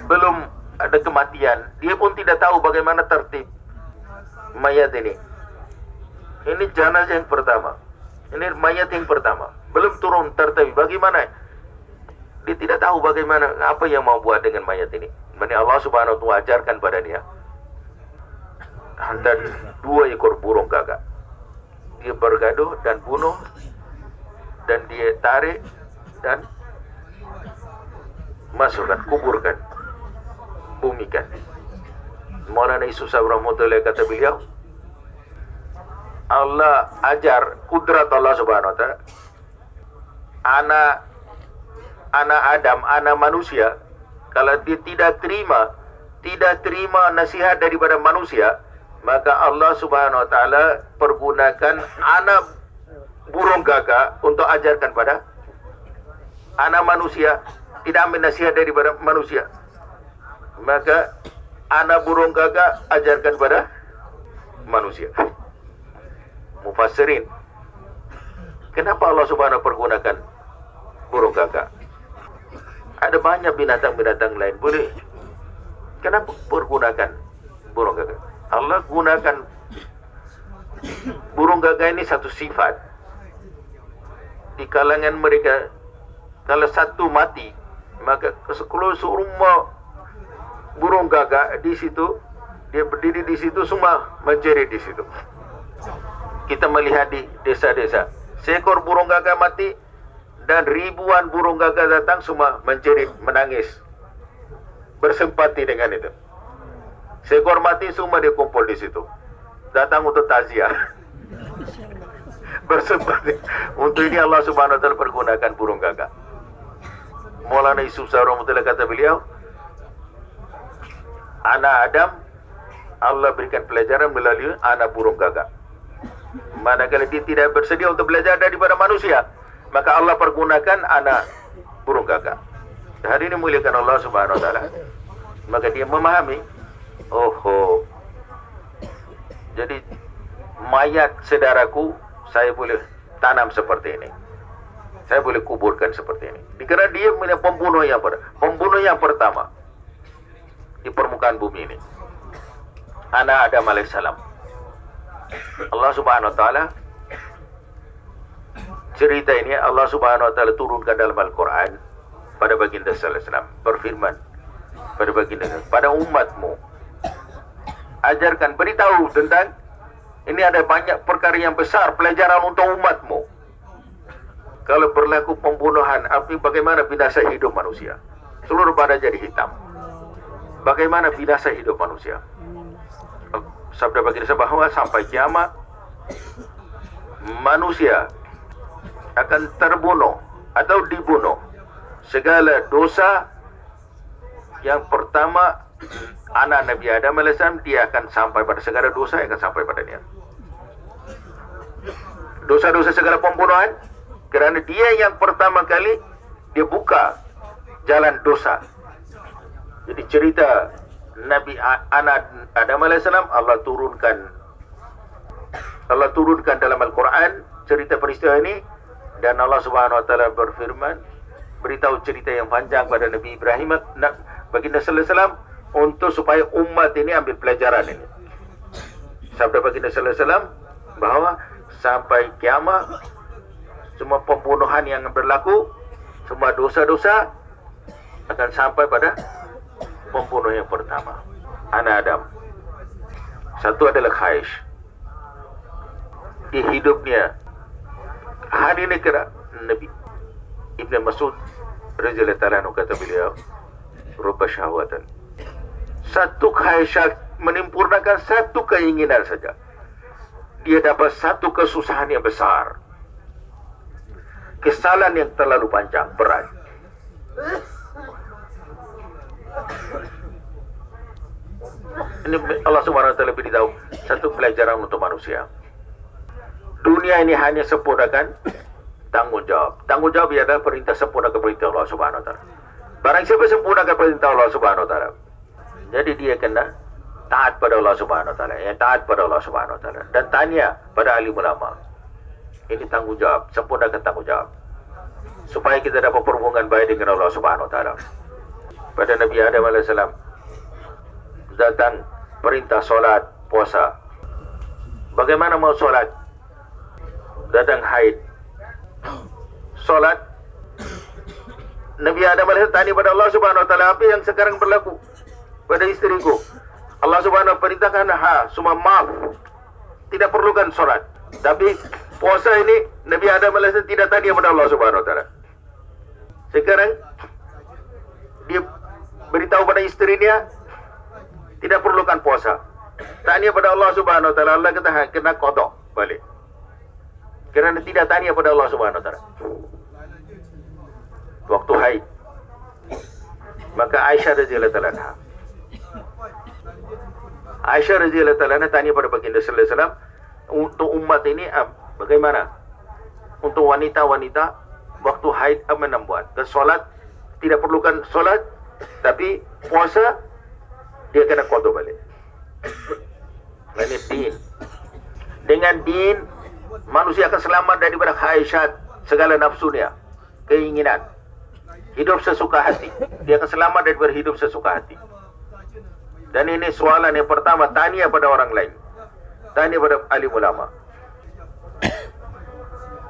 belum ada kematian, dia pun tidak tahu bagaimana tertib mayat ini. Ini jenazah yang pertama, ini mayat yang pertama, belum turun tertib. Bagaimana? Dia tidak tahu bagaimana, apa yang mau buat dengan mayat ini. Maka Allah Subhanahu wa Ta'ala ajarkan pada dia, hantar 2 ekor burung gagak. Dia bergaduh dan bunuh, dan dia tarik dan masukkan, kuburkan, bumikan. Maulana Yusuf Rahmatullah kata beliau, Allah ajar kudrat Allah Subhanahu wa Ta'ala. Anak Adam, anak manusia, kalau dia tidak terima nasihat daripada manusia, maka Allah Subhanahu wa Ta'ala pergunakan anak burung gagak untuk ajarkan pada anak manusia. Tidak ambil nasihat daripada manusia, maka anak burung gagak ajarkan pada manusia. Mufassirin, kenapa Allah Subhanahu pergunakan burung gagak? Ada banyak binatang-binatang lain, boleh. Kenapa pergunakan burung gagak? Allah gunakan burung gagak ini satu sifat di kalangan mereka. Kalau satu mati, maka kalau serumah burung gagak di situ, dia berdiri di situ, semua menjerit di situ. Kita melihat di desa-desa, seekor burung gagak mati dan ribuan burung gagak datang, semua menjerit, menangis, bersempati dengan itu. Seekor mati, semua dia kumpul di situ, datang untuk takziah, bersempati. Untuk ini Allah Subhanahu wa Ta'ala pergunakan burung gagak. Maulana Yusuf Rahmatullah kata beliau, anak Adam Allah berikan pelajaran melalui anak burung gagak. Manakala dia tidak bersedia untuk belajar daripada manusia, maka Allah pergunakan anak burung gagak. Hari ini muliakan Allah Subhanahu wa Ta'ala. Maka dia memahami, oh, jadi mayat saudaraku saya boleh tanam seperti ini, saya boleh kuburkan seperti ini. Dikira dia punya pembunuh yang pertama di permukaan bumi ini, anak Adam alaihissalam. Allah Subhanahu wa Ta'ala cerita ini Allah Subhanahu wa Ta'ala turunkan dalam Al-Quran pada baginda sallallahu alaihi wasallam, berfirman pada baginda, pada umatmu ajarkan, beritahu tentang ini, ada banyak perkara yang besar, pelajaran untuk umatmu. Kalau berlaku pembunuhan, bagaimana binasa hidup manusia? Seluruh badan jadi hitam. Bagaimana binasa hidup manusia? Sabda baginda bahwa sampai kiamat manusia akan terbunuh atau dibunuh. Segala dosa, yang pertama anak Nabi Adam AS, dia akan sampai pada segala dosa yang akan sampai pada dia. Dosa-dosa segala pembunuhan, kerana dia yang pertama kali dia buka jalan dosa. Jadi cerita Nabi anak Adam AS Allah turunkan dalam Al-Quran cerita peristiwa ini, dan Allah Subhanahu wa Ta'ala berfirman, beritahu cerita yang panjang pada Nabi Ibrahim, baginda sallallahu alaihi wasallam, untuk supaya umat ini ambil pelajaran ini. Sabda baginda sallallahu alaihi wasallam bahawa sampai kiamat semua pembunuhan yang berlaku, semua dosa-dosa akan sampai pada pembunuh yang pertama, anak Adam. Satu adalah Qais. Di hidupnya hari ini kira Nabi Ibn Mas'ud radhiyallahu ta'ala anhu kata beliau, rubba syahwatan, satu khaisyat menyempurnakan satu keinginan saja, dia dapat satu kesusahan yang besar, kesalahan yang terlalu panjang, berat. Ini Allah Subhanahu wa Ta'ala beritahu satu pelajaran untuk manusia. dunia ini hanya sempurnakan tanggungjawab. Tanggungjawab ialah perintah sempurnakan perintah Allah Subhanahu Wa Taala. Barang siapa sempurnakan perintah Allah Subhanahu Wa Taala, jadi dia kena taat pada Allah Subhanahu Wa Taala, taat pada Allah Subhanahu Wa Taala, dan tanya pada ahli ulama. Ini tanggungjawab, sempurnakan tanggungjawab supaya kita dapat perhubungan baik dengan Allah Subhanahu Wa Taala. Pada Nabi Adam alaihissalam datang perintah solat, puasa. Bagaimana mau solat? Datang haid. Solat. Nabi Adam alaihissalam tanya pada Allah Subhanahu Wa Taala, apa yang sekarang berlaku pada istriku? Allah Subhanahu Wa Taala perintahkan, semua maaf, tidak perlukan solat. Tapi puasa ini Nabi Adam alaihissalam tidak tanya pada Allah Subhanahu Wa Taala. Sekarang dia beritahu pada istrinya tidak perlukan puasa. Tanya pada Allah Subhanahu Wa Taala, Allah kata kena qada balik. Kerana tidak tanya pada Allah Subhanahu Wa Taala. Waktu haid, maka Aisyah radhiyallahu anha, tanya pada baginda sallallahu alaihi wasallam, untuk umat ini bagaimana? Untuk wanita-wanita waktu haid apa yang buat? Dan solat tidak perlukan solat, tapi puasa dia kena qada balik. Ini din. Dengan din manusia akan selamat daripada khaisyat, segala nafsunya, keinginan. Hidup sesuka hati. Dia akan selamat daripada hidup sesuka hati. Dan ini soalan yang pertama, tanya pada orang lain, tanya pada ahli ulama.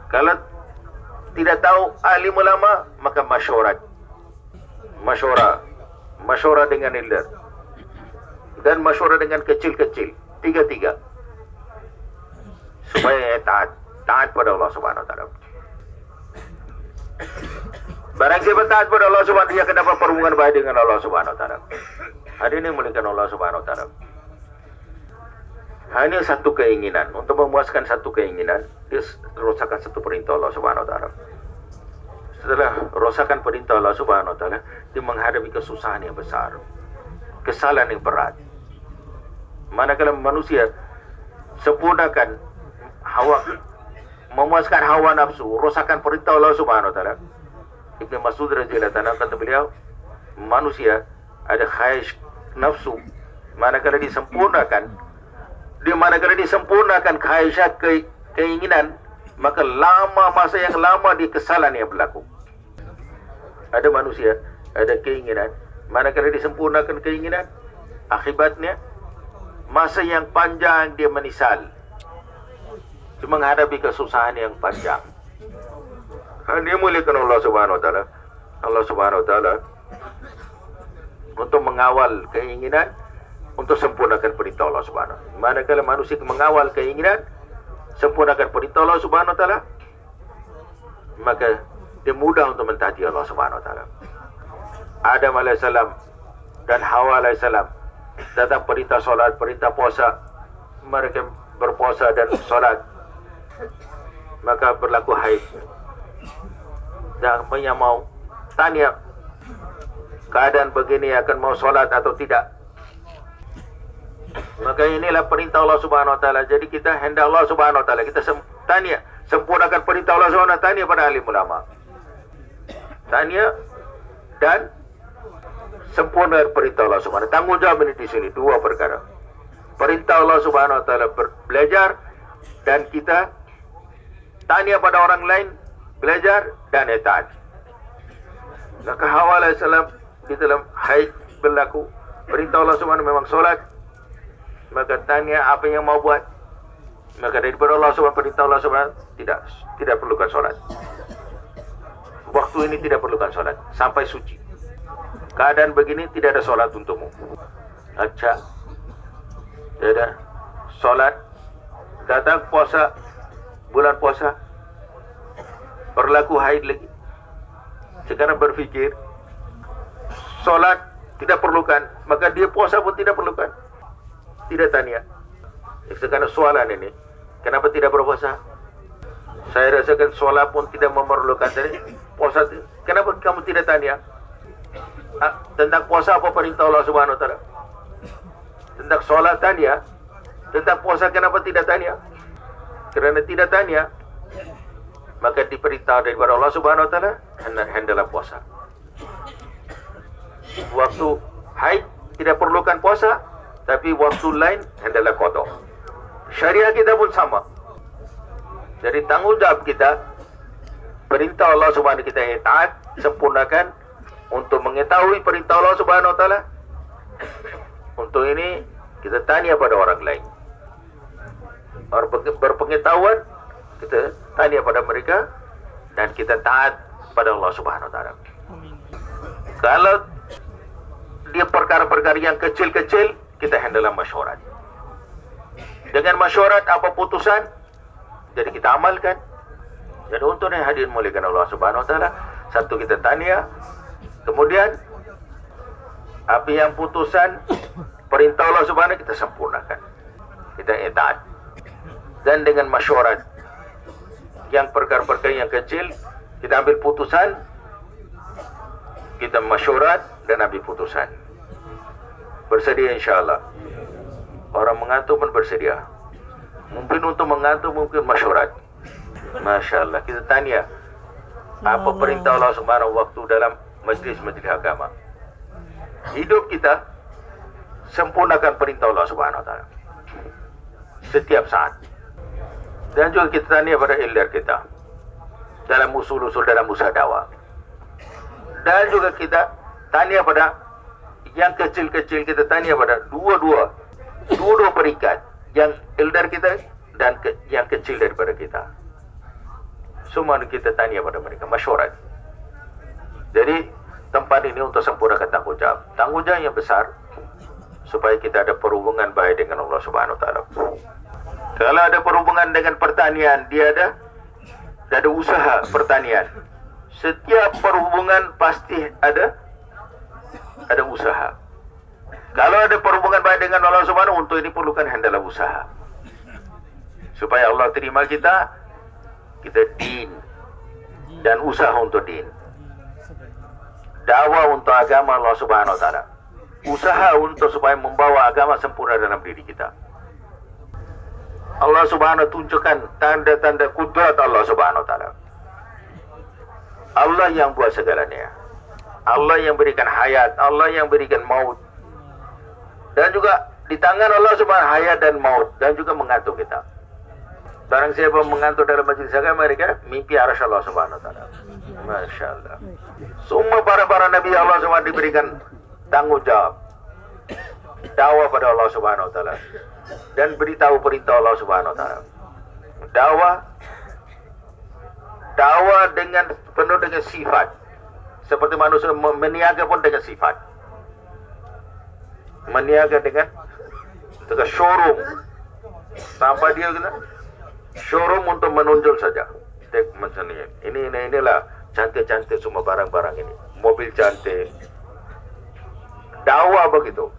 Kalau tidak tahu ahli ulama, maka masyurat. Masyurah dengan elder, dan masyurah dengan kecil-kecil, tiga-tiga, supaya taat pada Allah Subhanahu Wa Taala. Barang siapa taat pada Allah Subhanahu Wa Taala, dia akan dapat perhubungan baik dengan Allah Subhanahu Wa Taala. Hadirin muliakan Allah Subhanahu Wa Taala. Hanya satu keinginan, untuk memuaskan satu keinginan, dia rosakkan satu perintah Allah Subhanahu Wa Taala. Setelah rosakkan perintah Allah Subhanahu Wa Taala, dia menghadapi kesusahan yang besar, kesalahan yang berat. Manakala manusia sempurnakan hawa, memuaskan hawa nafsu, rosakkan perintah Allah Subhanahu Wa Taala. Ibnu Mas'ud radhiyallahu anhu kata beliau, manusia ada khaish nafsu, manakala disempurnakan, khaishat keinginan, maka masa yang lama di kesalahan yang berlaku. Ada manusia ada keinginan, manakala disempurnakan keinginan, akibatnya masa yang panjang dia menyesal, menghadapi kesusahan yang panjang. Dia muliakan Allah Subhanahu Wa Taala. Allah Subhanahu Wa Taala untuk mengawal keinginan, untuk sempurnakan perintah Allah Subhanahu Wa Taala. Manakala manusia mengawal keinginan, sempurnakan perintah Allah Subhanahu Wa Taala, maka dia mudah untuk mentaati Allah Subhanahu Wa Taala. Adam alaihissalam dan Hawa alaihissalam datang perintah solat, perintah puasa. Mereka berpuasa dan solat, maka berlaku haid. Dan yang mau tanya keadaan begini akan mau solat atau tidak, maka inilah perintah Allah Subhanahu Wa Taala. Jadi kita hendak Allah Subhanahu Wa Taala, kita tanya, sempurnakan perintah Allah Subhanahu Wa Taala. Tanya pada ahli ulama, tanya dan sempurna perintah Allah Subhanahu Wa Taala. Tanggungjawab ini di sini dua perkara. Perintah Allah Subhanahu Wa Taala belajar, dan kita tanya pada orang lain, belajar dan taat. Maka Hawa alaihissalam di dalam haid berlaku, perintah Allah Subhanahu memang solat, maka tanya apa yang mau buat, maka daripada Allah Subhanahu, perintah Allah Subhanahu tidak perlukan solat. Waktu ini tidak perlukan solat sampai suci. Keadaan begini tidak ada solat untukmu. Acca, tidak solat. Datang puasa, bulan puasa, berlaku haid lagi. Sekarang berfikir solat tidak perlukan, maka dia puasa pun tidak perlukan. Tidak tanya. Sekarang soalan ini, kenapa tidak berpuasa? Saya rasakan solat pun tidak memerlukan. Jadi puasa, kenapa kamu tidak tanya? Tentang puasa apa perintah Allah Subhanahu Wa Taala? Tentang solat tanya, tentang puasa kenapa tidak tanya? Kerana tidak tanya, maka diperintah daripada Allah Subhanahu Wa Taala hendaklah puasa. Waktu haid tidak perlukan puasa, tapi waktu lain hendaklah qada. Syariat kita pun sama. Jadi tanggungjawab kita, perintah Allah Subhanahu kita taat, sempurnakan untuk mengetahui perintah Allah Subhanahu Wa Taala. Untuk ini kita tanya pada orang lain. Orang berpengetahuan, kita tanya pada mereka dan kita taat pada Allah Subhanahu Wa Taala. Kalau dia perkara-perkara yang kecil-kecil, kita handle masyarakat. Dengan masyarakat apa putusan, jadi kita amalkan. Jadi untuk yang hadir muliakan Allah Subhanahu Wa Taala, satu kita tanya, kemudian apa yang putusan perintah Allah Subhanahu kita sempurnakan, kita taat. Dan dengan masyarakat yang perkara-perkara yang kecil, kita ambil putusan, kita masyarakat dan ambil putusan. Bersedia insyaAllah. Orang mengantuk pun bersedia. Mungkin untuk mengantuk, mungkin masyarakat. Masya Allah. Kita tanya, apa perintah Allah Subhanahu waktu dalam majlis-majlis agama. Hidup kita sempurnakan perintah Allah Subhanahu Wa Taala setiap saat. Dan juga kita tanya pada elder kita dalam usul-usul dalam usaha dakwah. Dan juga kita tanya pada yang kecil-kecil, kita tanya pada dua-dua peringkat, yang elder kita dan yang kecil daripada kita. Semua kita tanya pada mereka, masyarakat. Jadi tempat ini untuk sempurnakan tanggungjawab. Tanggungjawab yang besar supaya kita ada perhubungan baik dengan Allah Subhanahu Wa Taala. Kalau ada perhubungan dengan pertanian, dia ada usaha pertanian. Setiap perhubungan pasti ada usaha. Kalau ada perhubungan baik dengan Allah Subhanahu, untuk ini perlukan hendaklah usaha. Supaya Allah terima kita din dan usaha untuk din. Dakwah untuk agama Allah Subhanahu Wa Taala. Usaha untuk supaya membawa agama sempurna dalam diri kita. Allah Subhanahu tunjukkan tanda-tanda kudrat Allah Subhanahu Wa Taala. Allah yang buat segalanya. Allah yang berikan hayat, Allah yang berikan maut. Dan juga di tangan Allah Subhanahu hayat dan maut, dan juga mengantuk kita. Barang siapa mengantuk dalam majlis agama mereka, mimpi arasy Allah Subhanahu Wa Taala. Masya Allah. Semua para nabi Allah Subhanahu diberikan tanggungjawab dakwah pada Allah Subhanahu Wa Taala dan beritahu perintah Allah Subhanahu Wa Taala. Dakwah dengan penuh dengan sifat, seperti manusia meniaga pun dengan sifat. Meniaga dengan showroom, tanpa dia kena showroom untuk menonjol saja. Macam ini. Inilah cantik-cantik semua barang-barang ini. Mobil cantik. Dakwah begitu.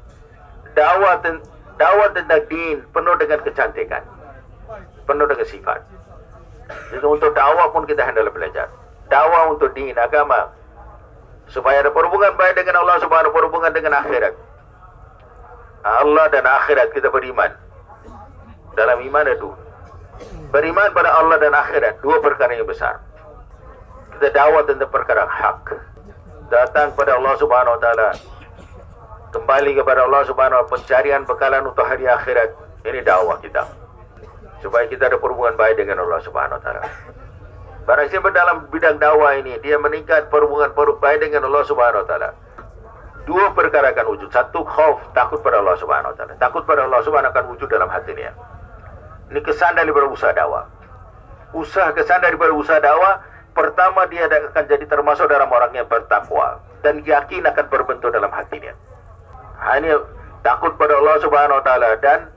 Dakwah tentang din penuh dengan kecantikan, penuh dengan sifat. Jadi untuk dakwah pun kita hendak belajar. Dakwah untuk din agama, supaya ada perhubungan baik dengan Allah Subhanahu, perhubungan dengan akhirat. Allah dan akhirat kita beriman. Dalam iman itu beriman pada Allah dan akhirat, dua perkara yang besar. Kita dakwah tentang perkara hak, datang pada Allah Subhanahu Wa Taala, kembali kepada Allah Subhanahu Wa Taala, pencarian bekalan untuk hari akhirat. Ini dakwah kita, supaya kita ada perhubungan baik dengan Allah Subhanahu Wa Taala. Barang siapa dalam bidang dakwah ini dia meningkat perhubungan baik dengan Allah Subhanahu Wa Taala, dua perkara akan wujud. Satu, khauf, takut pada Allah Subhanahu Wa Taala. Takut pada Allah Subhanahu akan wujud dalam hatinya. Ini kesan daripada usaha dakwah. Kesan daripada usaha dakwah, pertama dia akan jadi termasuk dalam orang yang bertakwa dan yakin akan berbentuk dalam hatinya. Hanya takut pada Allah Subhanahu Wa Taala dan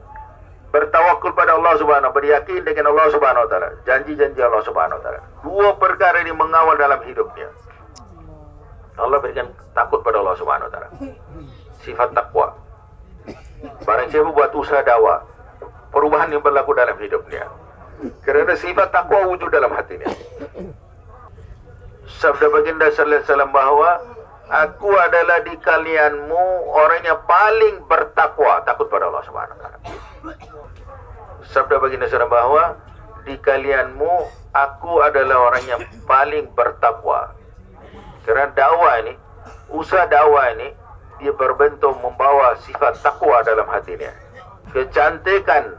bertawakul pada Allah Subhanahu, beryakin dengan Allah Subhanahu Wa Taala, janji-janji Allah Subhanahu Wa Taala. Dua perkara ini mengawal dalam hidupnya. Allah berikan takut pada Allah Subhanahu Wa Taala, sifat takwa. Barang siapa buat usaha dakwah, perubahan yang berlaku dalam hidupnya, kerana sifat takwa wujud dalam hatinya. Sabda baginda sallallahu alaihi wasallam bahawa aku adalah di kalianmu orang yang paling bertakwa, takut pada Allah Subhanahu Wa Taala. Sabda baginda sallallahu bahawa di kalianmu aku adalah orang yang paling bertakwa. Kerana dakwah ini, usaha dakwah ini, dia berbentuk membawa sifat takwa dalam hatinya. Kecantikan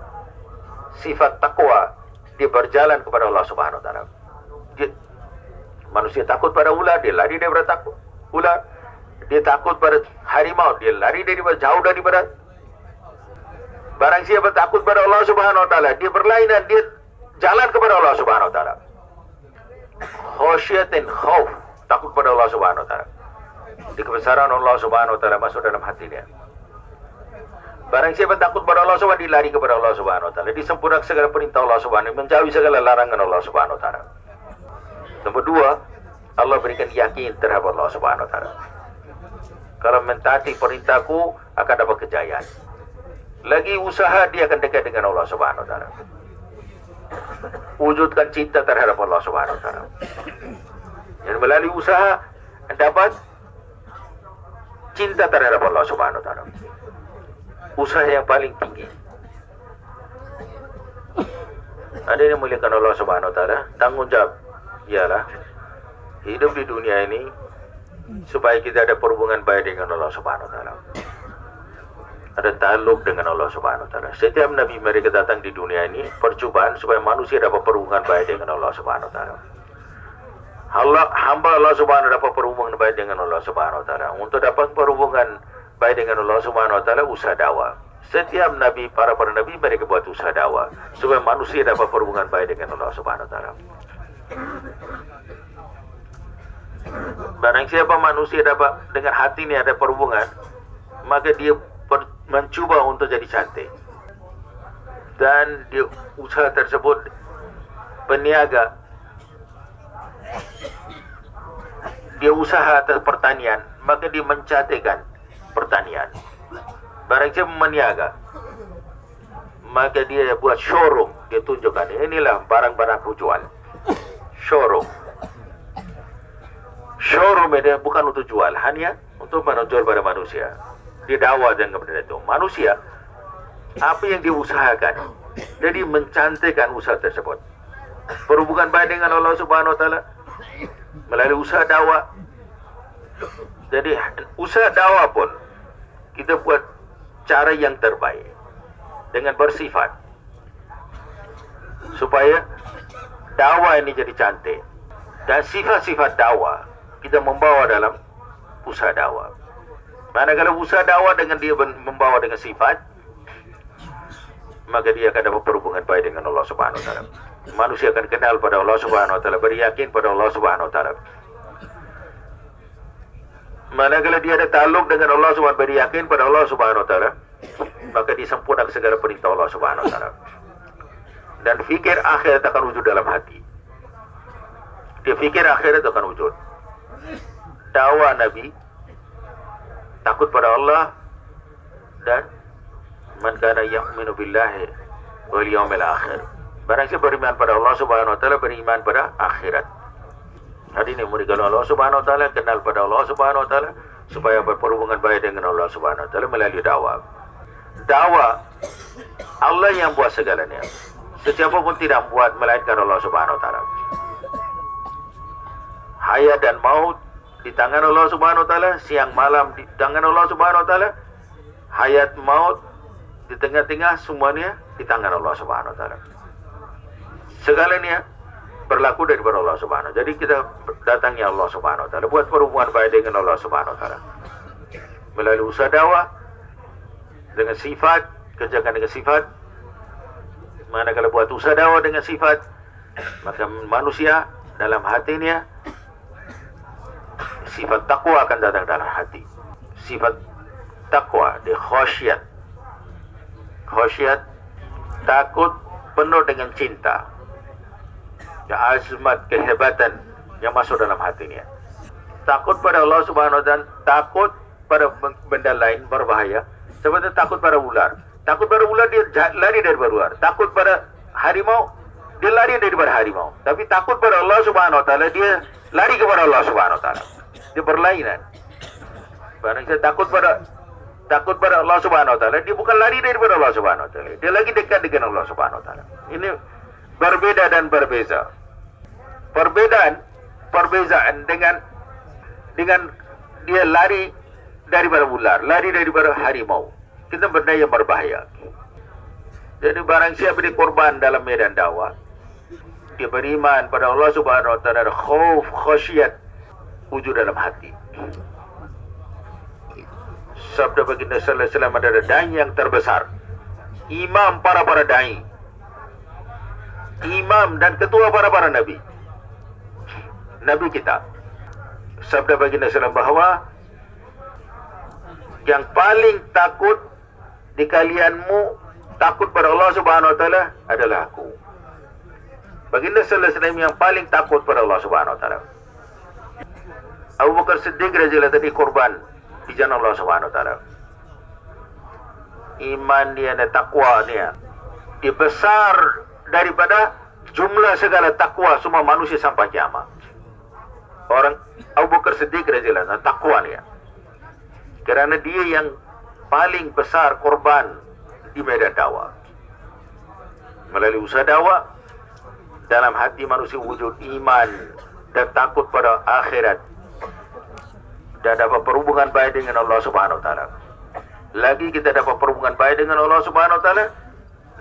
sifat takwa, dia berjalan kepada Allah Subhanahu Wa Taala. Manusia takut pada ular, dia lari daripada takut ular. Dia takut pada harimau, dia lari daripada jauh daripada. Barang siapa takut pada Allah Subhanahu Wa Taala, dia berlainan, dia jalan kepada Allah Subhanahu Wa Taala. Khosyatin khauf, takut pada Allah Subhanahu Wa Taala. Di kebesaran Allah Subhanahu Wa Taala masuk dalam hati dia. Barang siapa takut pada Allah Subhanahu Wa Taala, dia lari kepada Allah Subhanahu Wa Taala. Disempurnakan segala perintah Allah Subhanahu Wa Taala, menjauhi segala larangan Allah Subhanahu Wa Taala. Nombor dua, Allah berikan yakin terhadap Allah Subhanahu Wa Taala. Kalau mentaati perintahku akan dapat kejayaan. Lagi usaha dia akan dekat dengan Allah Subhanahu Wa Taala. Wujudkan cinta terhadap Allah Subhanahu Wa Taala. Dan melalui usaha dapat cinta terhadap Allah Subhanahu Wa Taala. Usaha yang paling tinggi. Ada yang muliakan Allah Subhanahu Wa Taala, tanggungjawab ialah hidup di dunia ini supaya kita ada perhubungan baik dengan Allah Subhanahu Wa Taala. Ada taluk dengan Allah Subhanahu Wa Taala. Setiap nabi mereka datang di dunia ini percobaan supaya manusia dapat perhubungan baik dengan Allah Subhanahu Wa Taala. Hamba Allah Subhanahu Wa Taala dapat perhubungan baik dengan Allah Subhanahu Wa Taala. Untuk dapat perhubungan baik dengan Allah Subhanahu Wa Taala, usaha dakwah. Setiap nabi, para nabi mereka buat usaha dakwah supaya manusia dapat perhubungan baik dengan Allah Subhanahu Wa Taala. Barang siapa manusia dapat dengan hati ini ada perhubungan, maka dia mencuba untuk jadi cantik. Dan dia usaha tersebut berniaga. Dia usaha atas pertanian, maka dia mencantikkan pertanian. Barang siapa meniaga, maka dia buat showroom. Dia tunjukkan, inilah barang-barang aku jual. Showroom. Showroom ini bukan untuk jual, hanya untuk menjual pada manusia. Dia dakwah dengan kepada itu. Manusia, apa yang dia usahakan, jadi mencantikkan usaha tersebut. Perhubungan baik dengan Allah Subhanahu Wa Taala melalui usaha dakwah. Jadi usaha dakwah pun kita buat cara yang terbaik dengan bersifat supaya dakwah ini jadi cantik. Dan sifat-sifat dakwah kita membawa dalam usaha dakwah. Manakala usaha dakwah dengan dia membawa dengan sifat, maka dia akan dapat perhubungan baik dengan Allah Subhanahu Wa Taala. Manusia akan kenal pada Allah Subhanahu Wa Taala, beryakin pada Allah Subhanahu Wa Taala. Manakala dia ada taluk dengan Allah Subhanahu Wa Taala, beryakin pada Allah Subhanahu Wa Taala, maka disempurnakan segala perintah Allah Subhanahu Wa Taala. Dan fikir akhirat akan wujud dalam hati. Dia fikir akhirat akan wujud. Dakwah Nabi takut pada Allah dan man kana yu'minu billahi wal yawmil akhir. Barang siapa beriman pada Allah Subhanahu Wa Taala, beriman pada akhirat. Hari ini murid Allah Subhanahu Wa Taala, kenal pada Allah Subhanahu Wa Taala supaya berhubungan baik dengan Allah Subhanahu Wa Taala melalui dakwah. Dakwah Allah yang buat segalanya. Sesiapa pun tidak buat melainkan Allah Subhanahu Wa Taala. Hayat dan maut di tangan Allah Subhanahu Wa Taala, siang malam di tangan Allah Subhanahu Wa Taala, hayat maut di tengah-tengah, semuanya di tangan Allah Subhanahu Wa Taala. Segalanya berlaku daripada Allah Subhanahu Wa Taala. Jadi kita datangnya Allah Subhanahu Wa Taala, buat perhubungan baik dengan Allah Subhanahu Wa Taala melalui usaha dakwah dengan sifat, kerjakan dengan sifat. Manakala buat usaha dakwah dengan sifat, maka manusia dalam hatinya sifat takwa akan datang dalam hati. Sifat takwa, dia khasyat. Khasyat, takut penuh dengan cinta. Ya, azmat, kehebatan yang masuk dalam hatinya. Takut pada Allah Subhanahu Wa Taala, takut pada benda lain berbahaya. Seperti takut pada ular. Takut pada ular, dia lari daripada ular. Takut pada harimau, dia lari daripada harimau. Tapi takut pada Allah Subhanahu Wa Taala, dia lari kepada Allah Subhanahu Wa Taala. Dia berlainan. Barang saya takut pada Allah Subhanahu Wa Taala, dia bukan lari daripada Allah Subhanahu Wa Taala. Dia lagi dekat dengan Allah Subhanahu Wa Taala. Ini berbeda dan berbeza. Perbezaan dengan dia lari daripada ular, lari daripada harimau. Kita benda yang berbahaya. Jadi barang siapa dikorban dalam medan dakwah, dia beriman pada Allah Subhanahu Wa Taala, khauf, khasyat wujud dalam hati. Sabda baginda sallallahu alaihi wasallam adalah dai yang terbesar, imam para dai, imam dan ketua para nabi kita. Sabda baginda sallallahu bahwa yang paling takut di kalianmu takut pada Allah Subhanahu Wa Taala adalah aku. Baginda sallallahu alaihi wasallam yang paling takut pada Allah Subhanahu Wa Taala. Abu Bakar Siddiq radhiyallahu anhu korban di jalan Allah Subhanahu Wa Taala. Iman dia dan takwa dia besar daripada jumlah segala takwa semua manusia sampai kiamat. Orang Abu Bakar Siddiq radhiyallahu anhu takwa dia, kerana dia yang paling besar korban di medan dakwah. Melalui usaha dakwah, dalam hati manusia wujud iman dan takut pada akhirat, dan dapat perhubungan baik dengan Allah Subhanahu Wa Taala. Lagi kita dapat perhubungan baik dengan Allah Subhanahu Wa Taala,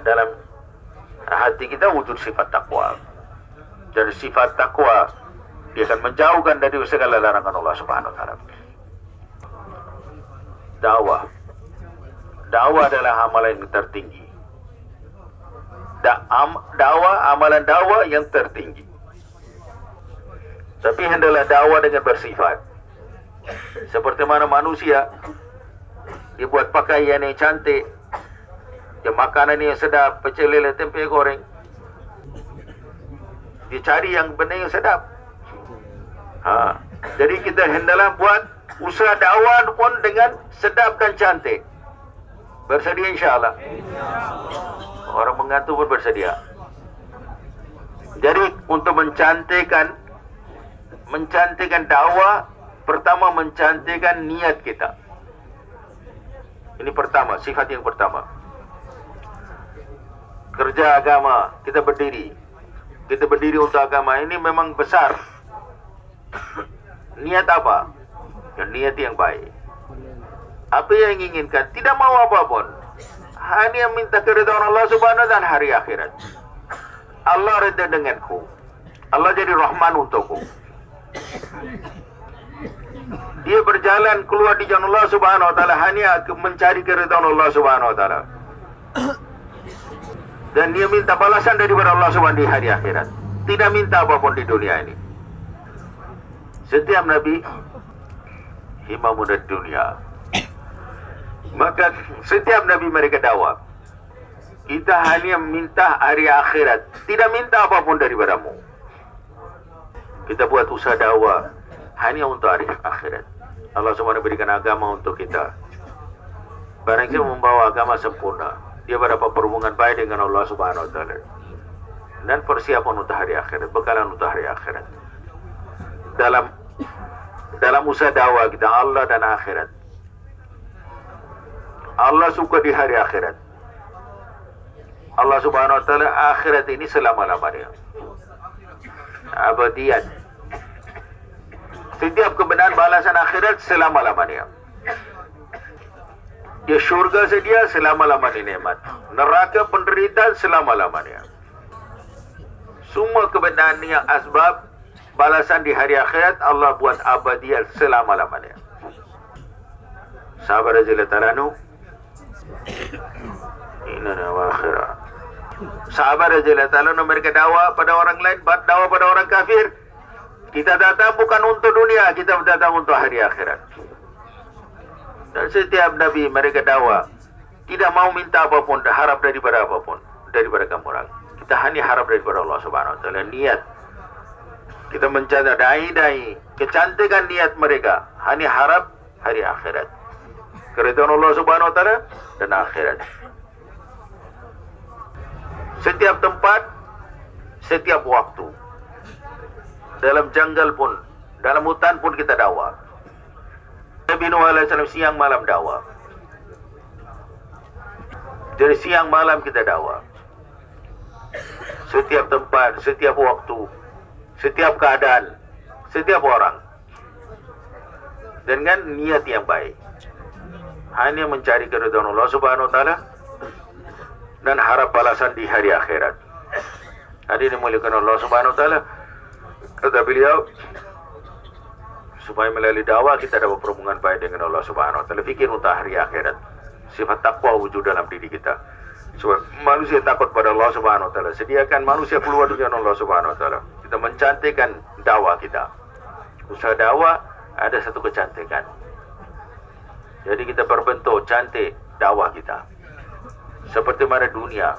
dalam hati kita wujud sifat takwa. Dari sifat takwa, dia akan menjauhkan dari segala larangan Allah Subhanahu Wa Taala. Dakwah adalah amalan yang tertinggi. Amalan dakwah yang tertinggi. Tapi hendaklah dakwah dengan bersifat. Seperti mana manusia dia buat pakaian yang cantik, dia makanan yang sedap, pecel lele, tempe goreng, dia cari yang benda yang sedap. Jadi kita hendaklah buat usaha dakwah pun dengan sedap dan cantik. Bersedia insyaAllah. Orang mengantuk pun bersedia. Jadi untuk mencantikkan dakwah, pertama mencantikkan niat kita. Ini pertama, sifat yang pertama. Kerja agama, kita berdiri untuk agama ini memang besar. Niat apa? Niat yang baik. Apa yang inginkan? Tidak mau apapun, hanya minta keridhaan Allah Subhanahu dan hari akhirat. Allah redha denganku, Allah jadi Rahman untukku. Dia berjalan keluar di jalan Allah Subhanahu Wa Taala hanya mencari keridhaan Allah Subhanahu Wa Taala, dan dia minta balasan daripada Allah Subhanahu di hari akhirat. Tidak minta apapun di dunia ini. Setiap Nabi imamun dunia, maka setiap Nabi mereka dakwah. Kita hanya minta hari akhirat, tidak minta apapun daripadamu. Kita buat usaha dakwah hanya untuk hari akhirat. Allah SWT berikan agama untuk kita. Barang siapa membawa agama sempurna, dia berdapat perhubungan baik dengan Allah Subhanahu Wa Taala dan persiapan untuk hari akhirat, bekalan untuk hari akhirat. Dalam usaha dakwah kita, Allah dan akhirat. Allah suka di hari akhirat. Allah Subhanahu Wa Taala akhirat ini selama-lamanya, abadiat. Setiap kebenaran balasan akhirat selama-lamanya. Dia syurga sedia selama-lamanya nikmat, neraka penderitaan selama-lamanya. Semua kebenaran yang asbab balasan di hari akhirat Allah buat abadiat selama-lamanya. Sahabat radhiyallahu ta'ala anhu, inna wa akhirah. Sahabat radhiyallahu ta'ala anhu mereka dakwah pada orang lain, dakwah pada orang kafir. Kita datang bukan untuk dunia, kita datang untuk hari akhirat. Dan setiap Nabi mereka dakwah tidak mau minta apapun, harap daripada apapun, daripada kamu orang. Kita hanya harap daripada Allah Subhanahu Wa Taala. Niat kita mencari dai-dai, kecantikan niat mereka hanya harap hari akhirat, keridhaan Allah Subhanahu Wa Taala dan akhirat. Setiap tempat, setiap waktu, dalam janggal pun, dalam hutan pun kita dakwah. Nabi Nuh alaihissalam siang malam dakwah. Dari siang malam kita dakwah. setiap tempat, setiap waktu, setiap keadaan, setiap orang, dengan niat yang baik, hanya mencari keridhaan Allah Subhanahu wa taala dan harap balasan di hari akhirat. Hadirin dimuliakan Allah Subhanahu wa taala, kata beliau, supaya melalui dakwah kita dapat perhubungan baik dengan Allah Subhanahu wa taala. Fikir untuk hari akhirat. Sifat takwa wujud dalam diri kita. Supaya manusia takut pada Allah Subhanahu wa taala. Sediakan manusia keluar dengan Allah Subhanahu wa taala. Kita mencantikkan dakwah kita. Usaha dakwah ada satu kecantikan. Jadi kita berbentuk cantik dakwah kita. Seperti mana dunia,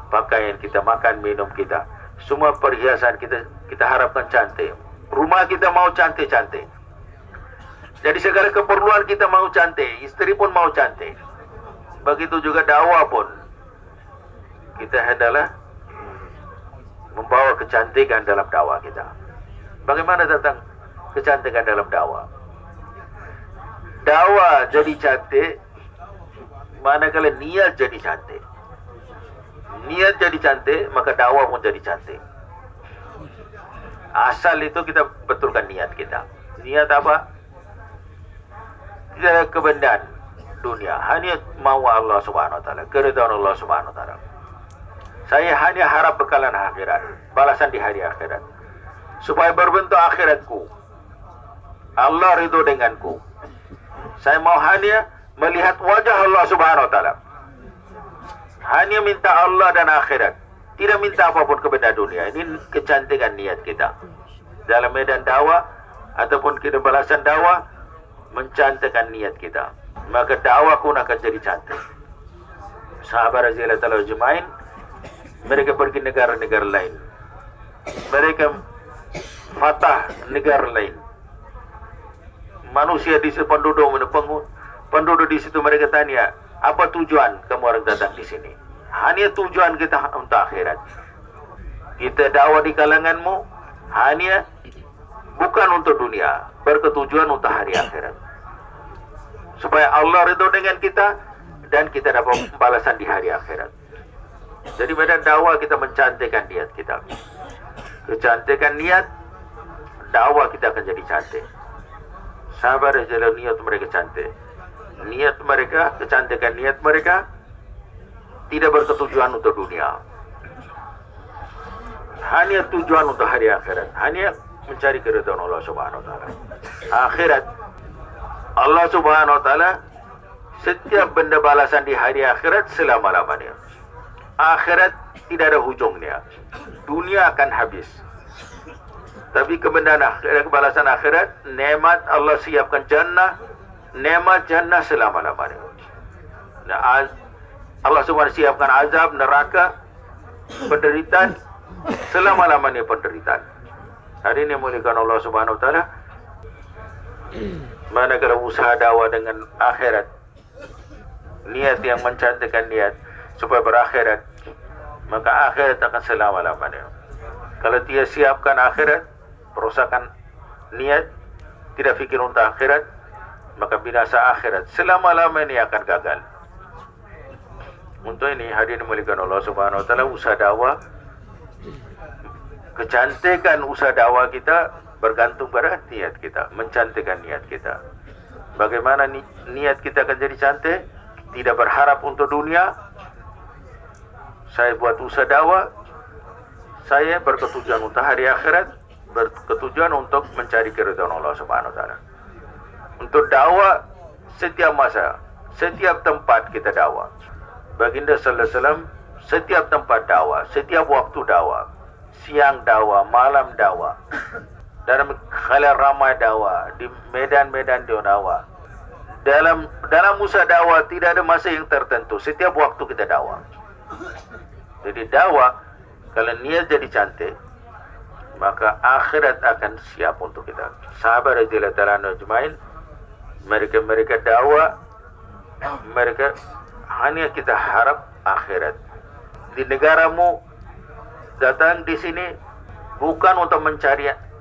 pakaian kita, makan minum kita, semua perhiasan kita harapkan cantik. Rumah kita mau cantik-cantik. Jadi segala keperluan kita mau cantik, istri pun mau cantik. Begitu juga dakwah pun. Kita hendaklah membawa kecantikan dalam dakwah kita. Bagaimana tentang kecantikan dalam dakwah? Dakwah jadi cantik manakala niat jadi cantik. Niat jadi cantik, maka dakwah pun jadi cantik. Asal itu kita betulkan niat kita. Niat apa? Tidak ada kebenaran dunia, hanya mau Allah Subhanahu wa taala, keridhaan Allah Subhanahu wa taala. Saya hanya harap bekalan akhirat, balasan di hari akhirat, supaya berbentuk akhiratku. Allah ridho denganku. Saya mau hanya melihat wajah Allah Subhanahu wa taala. Hanya minta Allah dan akhirat, tidak minta apapun kebenaran dunia. Ini kecantikan niat kita dalam medan dakwah ataupun kita balasan dakwah, mencantikkan niat kita, maka dakwah pun akan jadi cantik. Sahabat radhiyallahu ajmain, mereka pergi negara-negara lain, mereka fatah negara lain. Manusia di situ, penduduk di situ, mereka tanya, apa tujuan kamu orang datang di sini? Hanya tujuan kita untuk akhirat. Kita dakwah di kalanganmu hanya bukan untuk dunia, berketujuan untuk hari akhirat, supaya Allah ridho dengan kita dan kita dapat balasan di hari akhirat. Jadi pada dakwah kita mencantikkan niat kita. Kecantikan niat, dakwah kita akan jadi cantik. Sabar jalan niat mereka cantik. Niat mereka, kecantikan niat mereka tidak berketujuan untuk dunia, hanya tujuan untuk hari akhirat, hanya mencari keridhaan Allah Subhanahu wa taala. Akhirat, Allah Subhanahu wa taala setiap benda balasan di hari akhirat selama-lamanya. Akhirat tidak ada hujungnya. Dunia akan habis. Tapi kebenaran akhirat, balasan akhirat, nikmat Allah siapkan jannah, nikmat jannah selama-lamanya. Nah, Allah Subhanahu siapkan azab neraka, penderitaan selama-lamanya penderitaan. Hari ini muliakan Allah Subhanahu wa taala. Manakala usaha dakwah dengan akhirat, niat yang mencantikkan niat supaya berakhirat, maka akhirat akan selama-lamanya. Kalau dia siapkan akhirat, perusakan niat, tidak fikir untuk akhirat, maka binasa akhirat selama-lamanya akan gagal. Untuk ini hadirin muliakan Allah Subhanahu wa taala, usaha dakwah, kecantikan usaha dakwah kita bergantung pada niat kita, mencantikkan niat kita. Bagaimana niat kita akan jadi cantik? Tidak berharap untuk dunia. Saya buat usaha dakwah, saya berketujuan untuk hari akhirat, berketujuan untuk mencari keridhaan Allah Subhanahu wa taala. Untuk dakwah setiap masa, setiap tempat kita dakwah. Baginda sallallahu alaihi wasallam setiap tempat dakwah, setiap waktu dakwah, siang dakwah, malam dakwah, dalam khalayak ramai dakwah, di medan-medan dakwah. Dalam usaha dakwah tidak ada masa yang tertentu, setiap waktu kita dakwah. Jadi dakwah, kalau niat jadi cantik, maka akhirat akan siap untuk kita. Sahabat radhiyallahu ta'ala ajmain, mereka dakwah, mereka hanya kita harap akhirat. Di negaramu datang di sini bukan untuk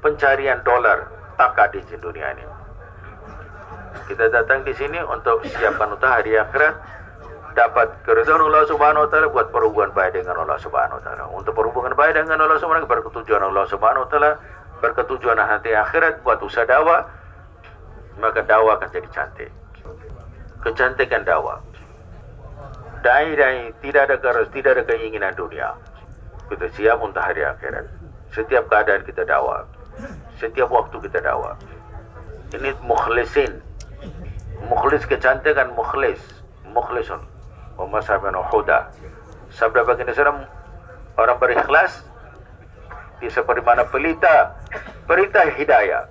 pencarian dolar, taka di dunia ini. Kita datang di sini untuk siapkan untuk hari akhirat, dapat keridhaan Allah Subhanahu wa taala, buat perhubungan baik dengan Allah Subhanahu wa taala. Untuk perhubungan baik dengan Allah Subhanahu wa taala, berketujuan Allah Subhanahu wa taala, berketujuan hati akhirat, buat usaha dakwah, maka dakwah akan jadi cantik. Kecantikan dakwah. Dai tidak ada garis, tidak ada keinginan dunia. Kita siap untuk hari akhirat. Setiap keadaan kita dakwah. Setiap waktu kita dakwah. Ini mukhlisin. Mukhlis kecantikan, mukhlisun. Wa masabana huda. Sabda baginda sallallahu, orang berikhlas di seperti mana pelita hidayah,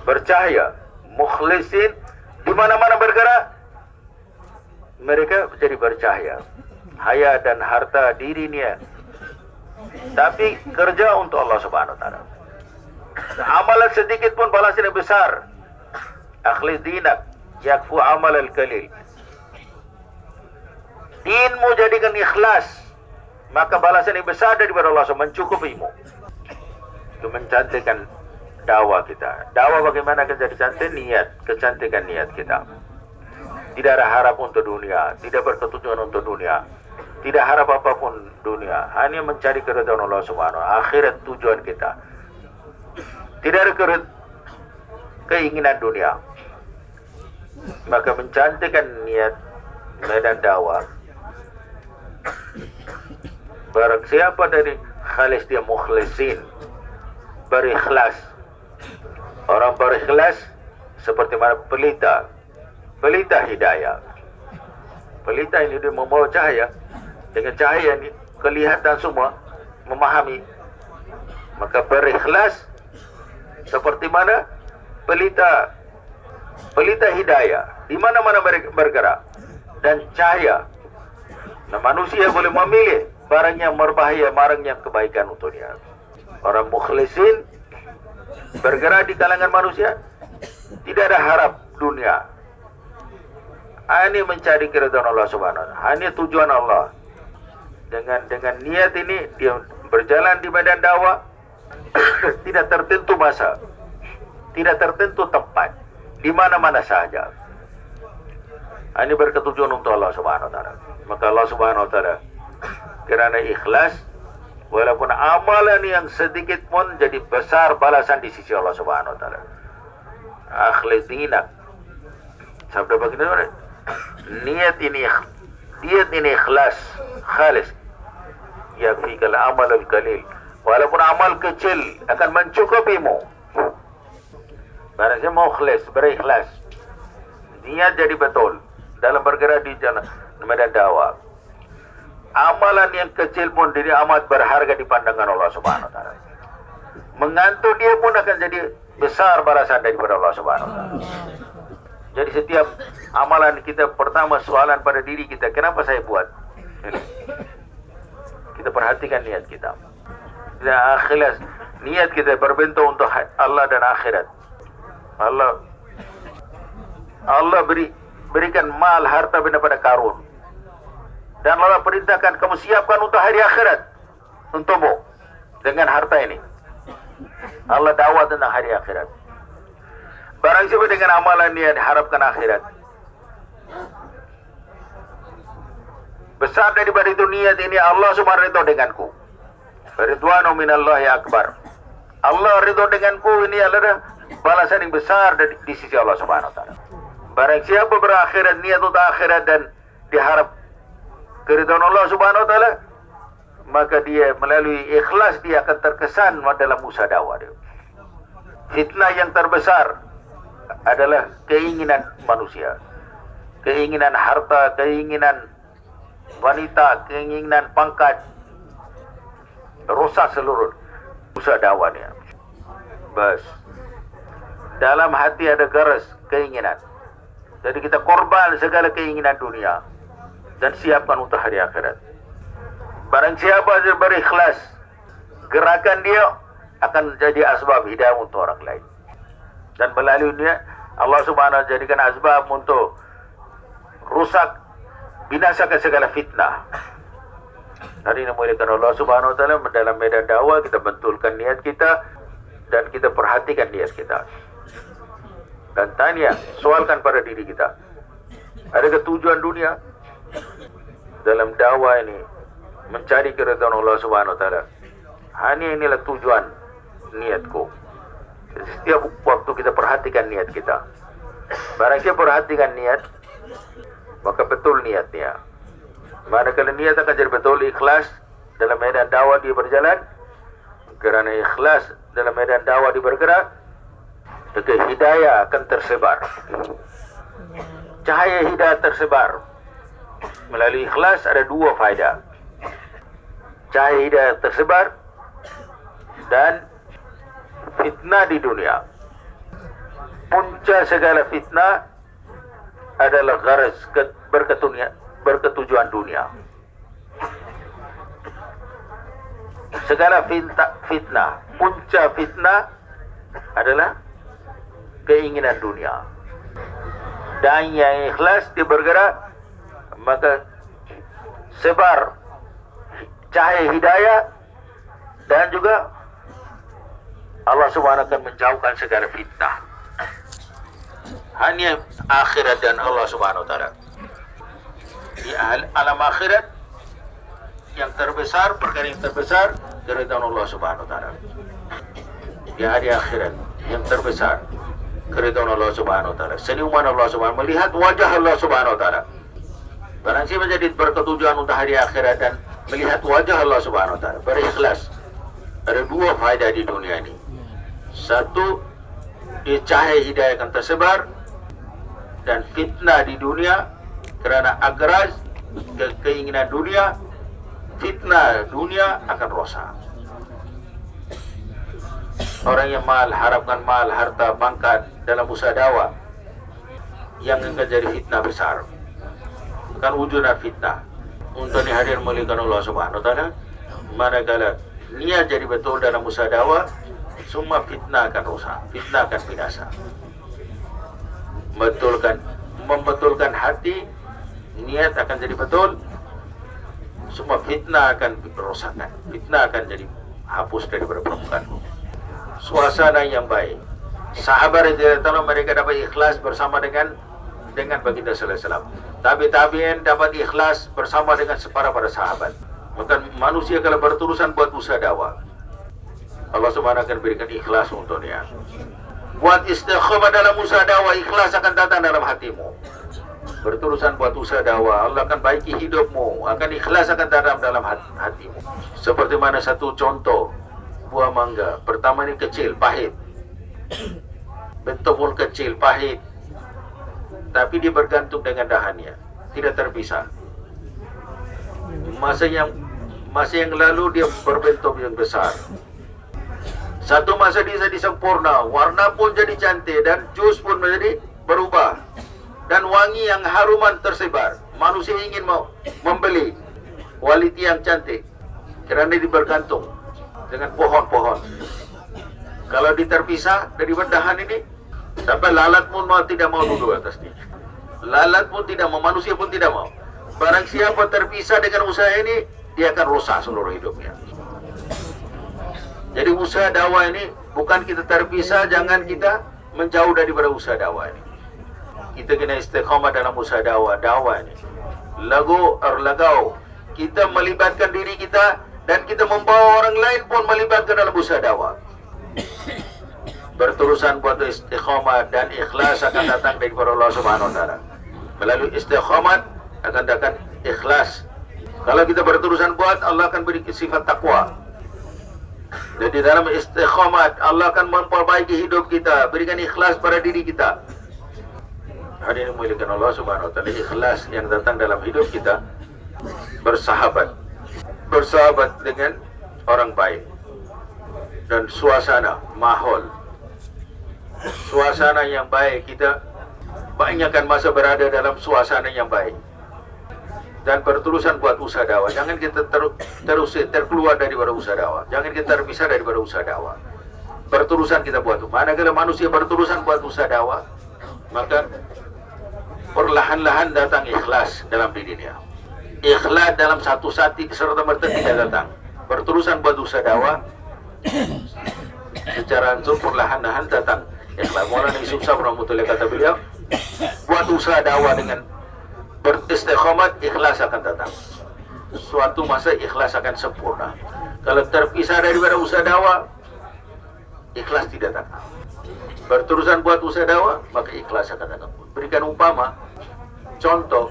bercahaya. Mukhlisin di mana-mana bergerak, mereka jadi bercahaya. Haya dan harta dirinya, tapi kerja untuk Allah Subhanahu wa taala. Amalan sedikit pun balasannya besar. Akhlis dinak yakfu amal al-qalil. Dinmu jadikan ikhlas, maka balasannya besar daripada Allah Subhanahu wa taala, mencukupimu. Itu mencantikkan dakwah kita. Dakwah bagaimana kita jadi cantik? Niat, kecantikan niat kita. Tidak ada harap untuk dunia, tidak berketujuan untuk dunia, tidak harap apapun dunia, hanya mencari keridhaan Allah Subhanahu wa taala. Akhirat tujuan kita. Tidak ada keinginan dunia. Maka mencantikkan niat medan dakwah. Barang siapa dari khalis, dia mukhlisin, berikhlas. Orang berikhlas seperti mana pelita hidayah. Pelita ini dia membawa cahaya. Dengan cahaya ini kelihatan semua, memahami. Maka berikhlas seperti mana pelita hidayah, di mana-mana bergerak, dan cahaya. Nah, manusia boleh memilih barang yang berbahaya, barang yang kebaikan untuk dia. Orang mukhlisin bergerak di kalangan manusia, tidak ada harap dunia, hanya mencari keridhaan Allah Subhanahu wa taala, hanya tujuan Allah. Dengan niat ini dia berjalan di medan dakwah. Tidak tertentu masa, tidak tertentu tempat, di mana-mana saja. Ini berketujuan untuk Allah Subhanahu wa taala. Maka Allah Subhanahu wa taala, kerana ikhlas, walaupun amalan yang sedikit pun jadi besar balasan di sisi Allah Subhanahu wa taala. Akhlis dinak. Sabda baginda, niat ini ikhlas, khalis. Yakfikal amal al-qalil. Walaupun amal kecil akan mencukupimu. Barang siapa mukhlis, berikhlas, niat jadi betul dalam bergerak di jalan medan dakwah. Amalan yang kecil pun jadi amat berharga di pandangan Allah Subhanahu wa taala. Mengantuk dia pun akan jadi besar balasan daripada Allah Subhanahu wa taala. Jadi setiap amalan kita, pertama soalan pada diri kita, kenapa saya buat ini? Kita perhatikan niat kita. Ikhlas, niat kita berbentuk untuk Allah dan akhirat. Allah berikan mal, harta benda pada Karun, dan Allah perintahkan kamu siapkan untuk hari akhirat untukmu dengan harta ini. Allah dakwah tentang hari akhirat. Barang siapa dengan amalan dia diharapkan akhirat, besar daripada itu niat ini, Allah Subhanahu ridho denganku. Ridwanu minallahi akbar. Allah ridho denganku, ini adalah balasan yang besar di sisi Allah Subhanahu wa taala. Barang siapa berakhirat, niat untuk akhirat dan diharap keridhaan Allah Subhanahu wa taala, maka dia melalui ikhlas dia akan terkesan dalam usaha dakwah dia. Fitnah yang terbesar adalah keinginan manusia, keinginan harta, keinginan wanita, keinginan pangkat, rusak seluruh usaha dakwahnya. Bas, dalam hati ada garis keinginan. Jadi kita korban segala keinginan dunia dan siapkan untuk hari akhirat. Barang siapa yang berikhlas, gerakan dia akan jadi asbab hidayah untuk orang lain. Dan melalui dia Allah Subhanahu wa taala jadikan asbab untuk rusak, binasakan segala fitnah. Hari ini muliakan Allah Subhanahu wa taala, dalam medan dakwah kita betulkan niat kita dan kita perhatikan niat kita. Dan tanya, soalkan pada diri kita, adakah tujuan dunia? dalam dakwah ini mencari keridhaan Allah Subhanahu wa taala. Hanya inilah tujuan niatku. Setiap waktu kita perhatikan niat kita. Barang kita perhatikan niat, maka betul niatnya. Manakala niat akan jadi betul, ikhlas dalam medan dakwah dia berjalan. Kerana ikhlas dalam medan dakwah dia bergerak, maka hidayah akan tersebar. Cahaya hidayah tersebar. Melalui ikhlas ada dua faedah. Cahaya hidayah tersebar dan fitnah di dunia. Punca segala fitnah adalah garis berketujuan dunia. Segala fitnah, punca fitnah adalah keinginan dunia. Dan yang ikhlas dia bergerak, maka sebar cahaya hidayah dan juga Allah Subhanahu akan menjauhkan segala fitnah. Hanya akhirat dan Allah Subhanahu wa taala. Di alam akhirat yang terbesar, perkara yang terbesar keridhaan Allah Subhanahu wa taala. Di hari akhirat yang terbesar keridhaan Allah Subhanahu wa taala. Senyuman Allah Subhanahu, melihat wajah Allah Subhanahu wa taala. Barang siapa menjadi berketujuan untuk hari akhirat dan melihat wajah Allah Subhanahu wa taala, berikhlas. Ada dua faedah di dunia ini. Satu, di cahaya hidayah akan tersebar, dan fitnah di dunia kerana agras keinginan dunia, fitnah dunia akan rosak. Orang yang harapkan mal, harta, pangkat dalam usaha dakwah yang akan jadi fitnah besar. Akan wujudnya fitnah. Untuk dihadir muliakan Allah Subhanahu wa taala, manakala niat jadi betul dalam usaha dakwah, semua fitnah akan rusak, fitnah akan binasa. Membetulkan hati, niat akan jadi betul, semua fitnah akan dirosakkan, fitnah akan jadi hapus dari permukaan. Suasana yang baik, sahabat radhiyallahu mereka dapat ikhlas bersama dengan baginda sallallahu alaihi wasallam. Tabi'in dapat ikhlas bersama dengan para sahabat. Maka manusia kalau berterusan buat usaha dakwah, Allah Subhanahu akan berikan ikhlas untuknya. Buat istiqamah dalam usaha dakwah, ikhlas akan datang dalam hatimu. Berterusan buat usaha dakwah, Allah akan baiki hidupmu, akan ikhlas akan datang dalam hatimu. Seperti mana satu contoh, buah mangga. Pertama ini kecil, pahit. Bentuk pun kecil, pahit. Tapi dia bergantung dengan dahannya, tidak terpisah. Masa yang lalu dia berbentuk yang besar. Satu masa dia jadi sempurna, warna pun jadi cantik dan jus pun menjadi berubah. Dan wangi yang haruman tersebar. Manusia ingin membeli kualiti yang cantik kerana dia bergantung dengan pohon-pohon. Kalau diterpisah dari dahan ini, sampai lalat pun tidak mau duduk atas dia. Lalat pun tidak mau, manusia pun tidak mau. Barang siapa terpisah dengan usaha ini, dia akan rusak seluruh hidupnya. Jadi usaha dakwah ini bukan kita terpisah, jangan kita menjauh daripada usaha dakwah ini. Kita kena istiqamah dalam usaha dakwah ini. Lagau, kita melibatkan diri kita dan kita membawa orang lain pun melibatkan dalam usaha dakwah. Berterusan buat istiqamah dan ikhlas akan datang daripada Allah Subhanahu wa taala. Melalui istiqamah akan datang ikhlas. Kalau kita berterusan buat, Allah akan beri sifat takwa. Dan di dalam istiqamah Allah akan memperbaiki hidup kita, berikan ikhlas pada diri kita. Hadirin muliakan Allah Subhanahu wa taala, ikhlas yang datang dalam hidup kita, bersahabat dengan orang baik, dan suasana, mahol, suasana yang baik. Kita banyakkan masa berada dalam suasana yang baik dan berterusan buat usaha dakwah. Jangan kita terus terkeluar daripada usaha dakwah. Jangan kita terpisah daripada usaha dakwah. Berterusan kita buat. Manakala manusia berterusan buat usaha dakwah, maka perlahan-lahan datang ikhlas dalam dirinya. Ikhlas dalam satu saat serta merta tidak datang. Berterusan buat usaha dakwah, secara langsung perlahan-lahan datang ikhlas. Maulana Yusuf Sabra rahmatullah kata beliau, buat usaha dakwah dengan beristiqamat, ikhlas akan datang. Suatu masa ikhlas akan sempurna. Kalau terpisah daripada usaha dakwah, ikhlas tidak datang. Berterusan buat usaha dakwah, maka ikhlas akan datang. Berikan umpama, contoh,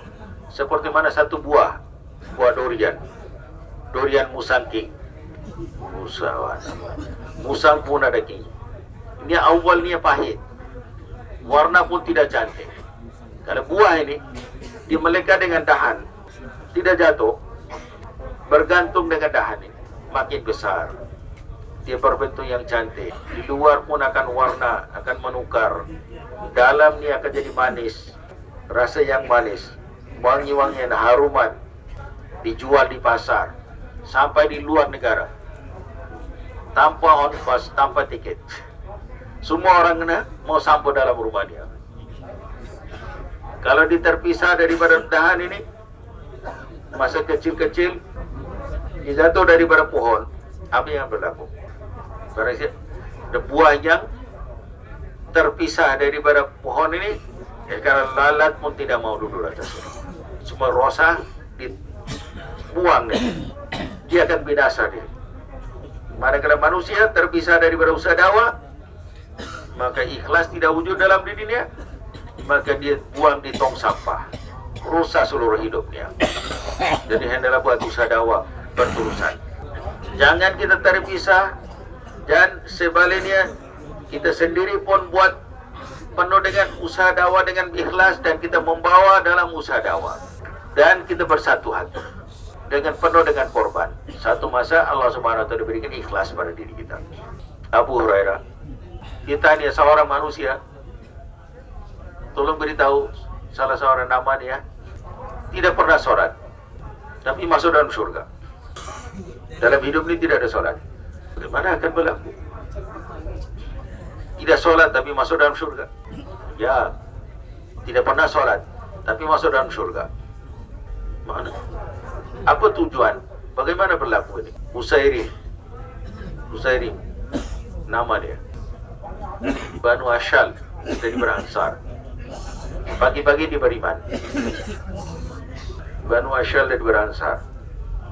seperti mana satu buah durian musangking. Musang pun ada king. Ini awalnya pahit, warna pun tidak cantik. Kalau buah ini dimelekat dengan dahan, tidak jatuh, bergantung dengan dahan ini, makin besar. Dia berbentuk yang cantik. Di luar pun akan warna, akan menukar. Dalamnya akan jadi manis, rasa yang manis, wangi-wangian, haruman. Dijual di pasar, sampai di luar negara, tanpa ongkos, tanpa tiket. Semua orang mau sampai dalam rumah dia. Kalau diterpisah daripada dahan ini, masa kecil-kecil, jatuh daripada pohon, apa yang berlaku? Berarti buah yang terpisah daripada pohon ini, karena lalat pun tidak mau duduk atas ini. Semua rosa dibuang nih. Dia akan binasa dia. Manakala manusia terpisah daripada usaha dakwah, maka ikhlas tidak wujud dalam dirinya, maka dia buang di tong sampah, rusak seluruh hidupnya. Jadi hendaklah buat usaha dakwah berterusan. Jangan kita terpisah, dan sebaliknya kita sendiri pun buat penuh dengan usaha dakwah dengan ikhlas, dan kita membawa dalam usaha dakwah, dan kita bersatu hati dengan penuh dengan korban. Satu masa Allah Subhanahu wa taala berikan ikhlas pada diri kita. Abu Hurairah, kita ini seorang manusia, tolong beritahu salah seorang namanya tidak pernah sholat, tapi masuk dalam surga. Dalam hidup ini tidak ada sholat, bagaimana akan berlaku? Tidak sholat tapi masuk dalam surga. Ya, tidak pernah sholat tapi masuk dalam surga. Mana? Apa tujuan? Bagaimana berlaku ini? Usairim, nama dia. Banu Ashal dari Ansar. Pagi-pagi dia beriman. Banu Ashal dari Ansar.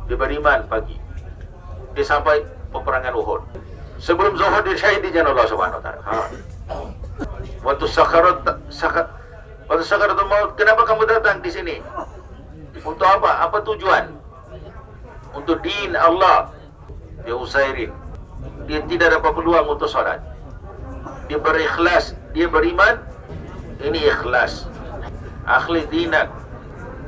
Dia beriman pagi. Dia sampai peperangan Uhud. Sebelum zuhur dia syahid di jalan Allah Subhanahu wa taala. Waktu sakaratul maut, kenapa kamu datang di sini? Untuk apa? Apa tujuan? Untuk din Allah. Dia Usairin. Dia tidak dapat peluang untuk sholat. Dia berikhlas, dia beriman. Ini ikhlas. Akhli dinak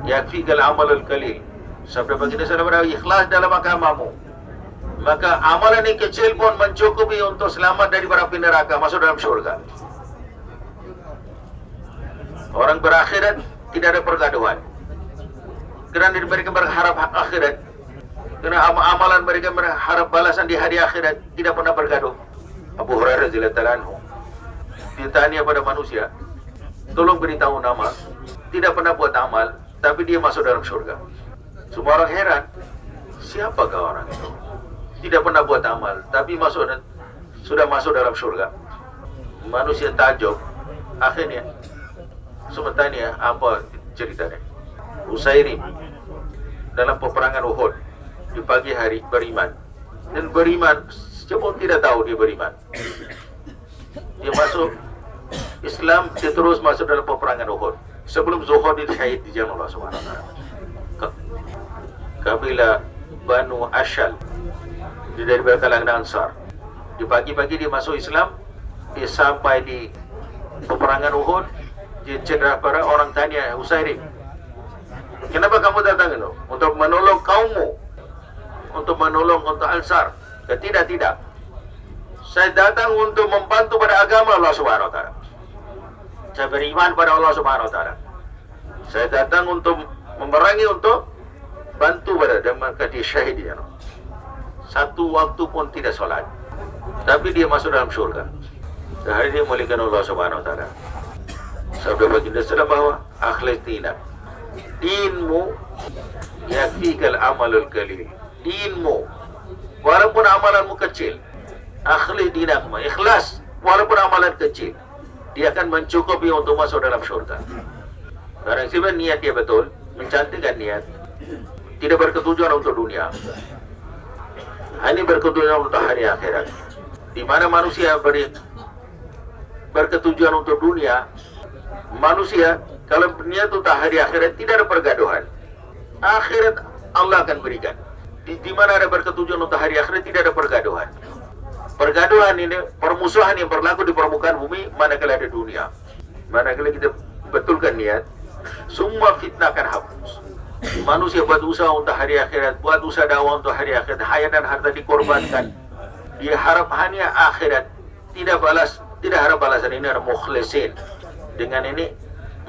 yakfikal amalul qalil. Sabda baginda sallallahu alaihi wasallam, ikhlas dalam agamamu, maka amalan yang kecil pun mencukupi untuk selamat dari api neraka, masuk dalam surga. Orang berakhirat tidak ada pergaduhan, kerana mereka berharap akhirat, kerana amalan mereka berharap balasan di hari akhirat, tidak pernah bergaduh. Abu Hurairah radhiyallahu anhu ditanya pada manusia, tolong beritahu nama, tidak pernah buat amal, tapi dia masuk dalam surga. Semua orang heran, siapakah orang itu? Tidak pernah buat amal, tapi sudah masuk dalam surga. Manusia takjub. Akhirnya semua tanya, apa ceritanya? Usairim dalam peperangan Uhud di pagi hari beriman, dan beriman siapa tidak tahu dia beriman. Dia masuk Islam, dia terus masuk dalam peperangan Uhud. Sebelum zuhur dia syahid di jalan Allah Subhanahu wa taala. Kabilah Banu Ashal dari kalangan Ansar. Di pagi-pagi dia masuk Islam, dia sampai di peperangan Uhud, dia cedera pada orang tanya, Usairim, kenapa kamu datang itu? Untuk menolong kaummu, untuk menolong untuk Ansar? Tidak. Saya datang untuk membantu pada agama Allah Subhanahu wa taala. Saya beriman pada Allah Subhanahu wa taala. Saya datang untuk memerangi, untuk bantu pada, dan maka dia syahid dia. Satu waktu pun tidak solat, tapi dia masuk dalam syurga. Sehari dia muliakan Allah Subhanahu wa taala. Sabda baginda sallallahu bahwa akhlas dinak, dinmu yakfikal amalul qalil. Dinmu, walaupun amalanmu kecil, akhlas dinak, ikhlas walaupun amalan kecil, dia akan mencukupi untuk masuk dalam syurga. Karena sebab niat dia betul, mencantikkan niat, tidak berketujuan untuk dunia, hanya berketujuan untuk hari akhirat. Di mana manusia berketujuan untuk dunia, manusia kalau niat untuk hari akhirat tidak ada pergaduhan. Akhirat Allah akan berikan. Di mana ada berketujuan untuk hari akhirat tidak ada pergaduhan. Pergaduhan ini permusuhan yang berlaku di permukaan bumi manakala ada dunia. Manakala kita betulkan niat, semua fitnah akan hapus. Manusia buat usaha untuk hari akhirat, buat usaha dakwah untuk hari akhirat, hayat dan harta dikorbankan. Dia harap hanya akhirat, tidak harap balasan. Ini adalah mukhlisin. Dengan ini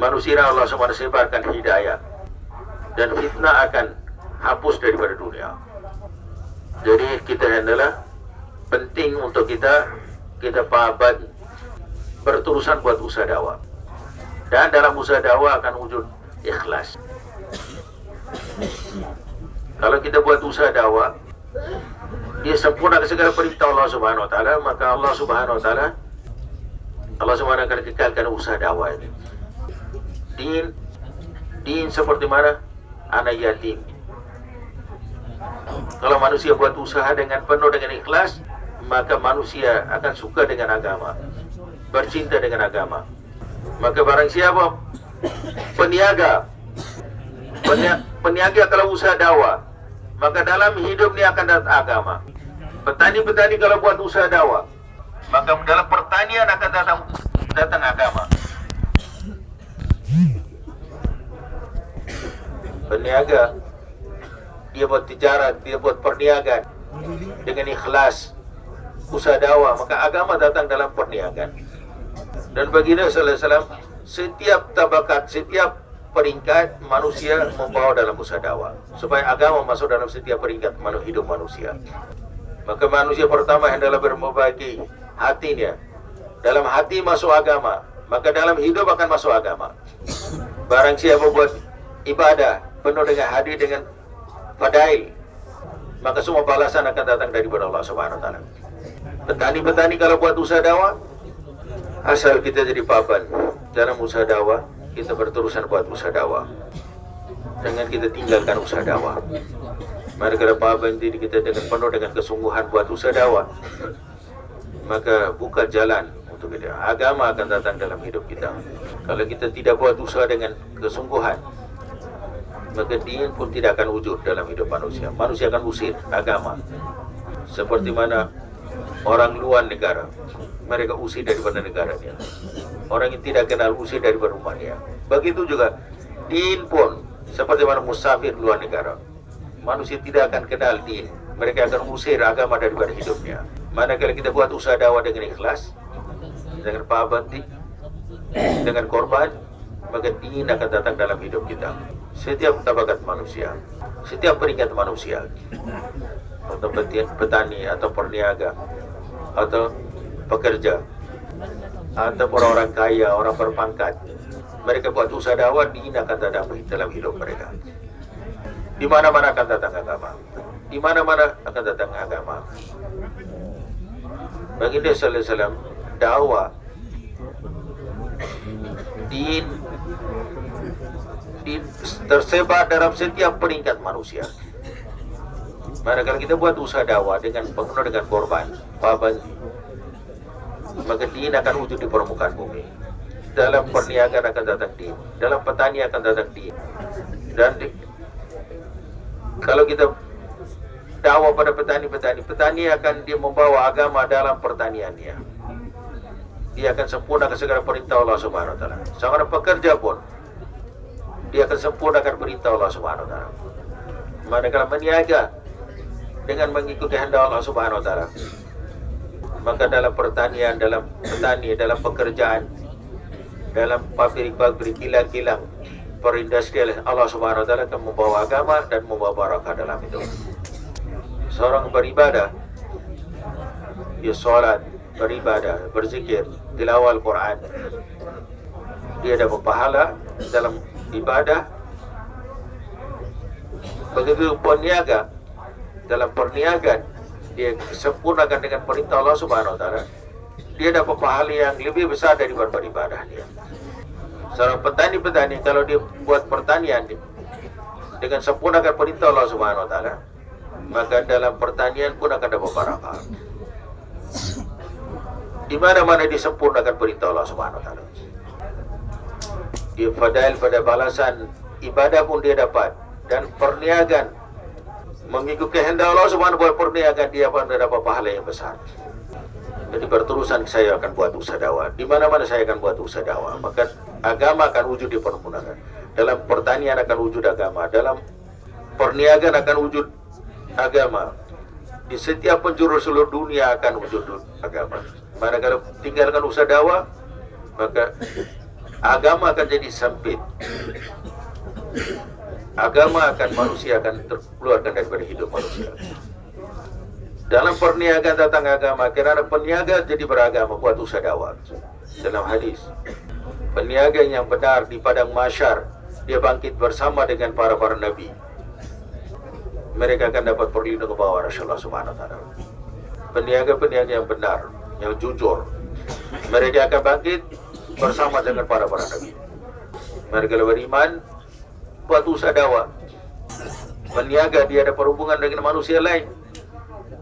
manusia Allah SWT sebarkan hidayah dan fitnah akan hapus daripada dunia. Jadi kita adalah penting untuk kita pahaban berterusan buat usaha dakwah. Dan dalam usaha dakwah akan wujud ikhlas. Kalau kita buat usaha dakwah, dia sempurna segala perintah Allah Subhanahu Wa Taala, maka Allah Subhanahu Wa Taala akan kekalkan usaha dakwah ini. Din seperti mana anak yatim. Kalau manusia buat usaha dengan penuh dengan ikhlas, maka manusia akan suka dengan agama, bercinta dengan agama. Maka barang siapa peniaga kalau usaha dakwah, maka dalam hidup dia akan datang agama. Petani kalau buat usaha dakwah, maka dalam pertanian akan datang agama. Peniaga dia buat tijarat, dia buat perniagaan dengan ikhlas usaha dakwah, maka agama datang dalam perniagaan. Dan baginda sallallahu alaihi wasallam, setiap tabakat, setiap peringkat manusia membawa dalam usaha dakwah, supaya agama masuk dalam setiap peringkat hidup manusia. Maka manusia pertama yang adalah memperbaiki hatinya. Dalam hati masuk agama, maka dalam hidup akan masuk agama. Barang siapa buat ibadah penuh dengan hadir dengan fadail, maka semua balasan akan datang daripada Allah Subhanahu Wa Taala. Petani kalau buat usaha dakwah, asal kita jadi papan dalam usaha dakwah, kita berterusan buat usaha dakwah. Jangan kita tinggalkan usaha dakwah. Mari kalau papan diri kita dengan penuh dengan kesungguhan buat usaha dakwah, maka buka jalan untuk kita. Agama akan datang dalam hidup kita. Kalau kita tidak buat usaha dengan kesungguhan, maka din pun tidak akan wujud dalam hidup manusia. Manusia akan usir agama. Seperti mana orang luar negara, mereka usir daripada negaranya. Orang yang tidak kenal usir daripada rumahnya. Begitu juga din pun seperti mana musafir luar negara. Manusia tidak akan kenal din, mereka akan usir agama daripada hidupnya. Manakala kita buat usaha dakwah dengan ikhlas, dengan pahabati, dengan korban, maka din akan datang dalam hidup kita. Setiap tabakat manusia, setiap peringkat manusia, atau petani, atau perniaga, atau pekerja, atau orang-orang kaya, orang berpangkat, mereka buat usaha dakwah, din akan datang dalam hidup mereka. Di mana-mana akan datang agama. Di mana-mana akan datang agama. Baginda sallallahu alaihi wasallam, dakwah, din tersebar dalam setiap peringkat manusia. Manakala kita buat usaha dakwah dengan penuh dengan korban, maka din akan wujud di permukaan bumi. Dalam perniagaan akan datang din, dalam petani akan datang din. Dan kalau kita dakwah pada petani akan dia membawa agama dalam pertaniannya. Dia akan sempurnakan segala perintah Allah Subhanahu Wa Taala. Seorang pekerja pun dia akan sempurnakan perintah Allah Subhanahu Wa Taala. Manakala meniaga dengan mengikuti kehendak Allah Subhanahu Wa Taala, maka dalam pertanian, dalam petani, dalam pekerjaan, dalam pabrik-pabrik, kilang-kilang, perindustrian, Allah Subhanahu Wa Taala akan membawa agama dan membawa barakah dalam itu. Seorang beribadah, dia sholat, beribadah, berzikir, tilawah Al-Quran, dia dapat pahala dalam ibadah. Begitu peniaga, dalam perniagaan dia sempurnakan dengan perintah Allah Subhanahu Wa Taala, dia dapat pahala yang lebih besar daripada beribadah dia. Seorang petani kalau dia buat pertanian, dengan sempurnakan perintah Allah Subhanahu Wa Taala, maka dalam pertanian pun akan dapat barakah. Di mana-mana disempurnakan perintah Allah Subhanahu Wa Taala. Dia fadail pada balasan ibadah pun dia dapat, dan perniagaan mengikut kehendak Allah Subhanahu Wa Taala, perniagaan dia akan dapat pahala yang besar. Jadi berterusan saya akan buat usaha dakwah. Di mana-mana saya akan buat usaha dakwah. Maka agama akan wujud dipergunakan. Dalam pertanian akan wujud agama. Dalam perniagaan akan wujud agama. Di setiap penjuru seluruh dunia akan wujud agama. Manakala tinggalkan usaha dakwah, maka agama akan jadi sempit. Agama akan manusia akan terkeluarkan daripada hidup manusia. Dalam perniagaan tentang agama, kerana peniaga jadi beragama buat usaha dakwah. Dalam hadis, peniaga yang benar di padang mahsyar, dia bangkit bersama dengan para nabi. Mereka akan dapat perlindungan ke bawah Rasulullah Subhanahu Wa Taala. Peniaga-peniaga yang benar, yang jujur, mereka akan bangkit bersama dengan para nabi. Mereka beriman, buat usaha dakwah. Peniaga dia ada perhubungan dengan manusia lain,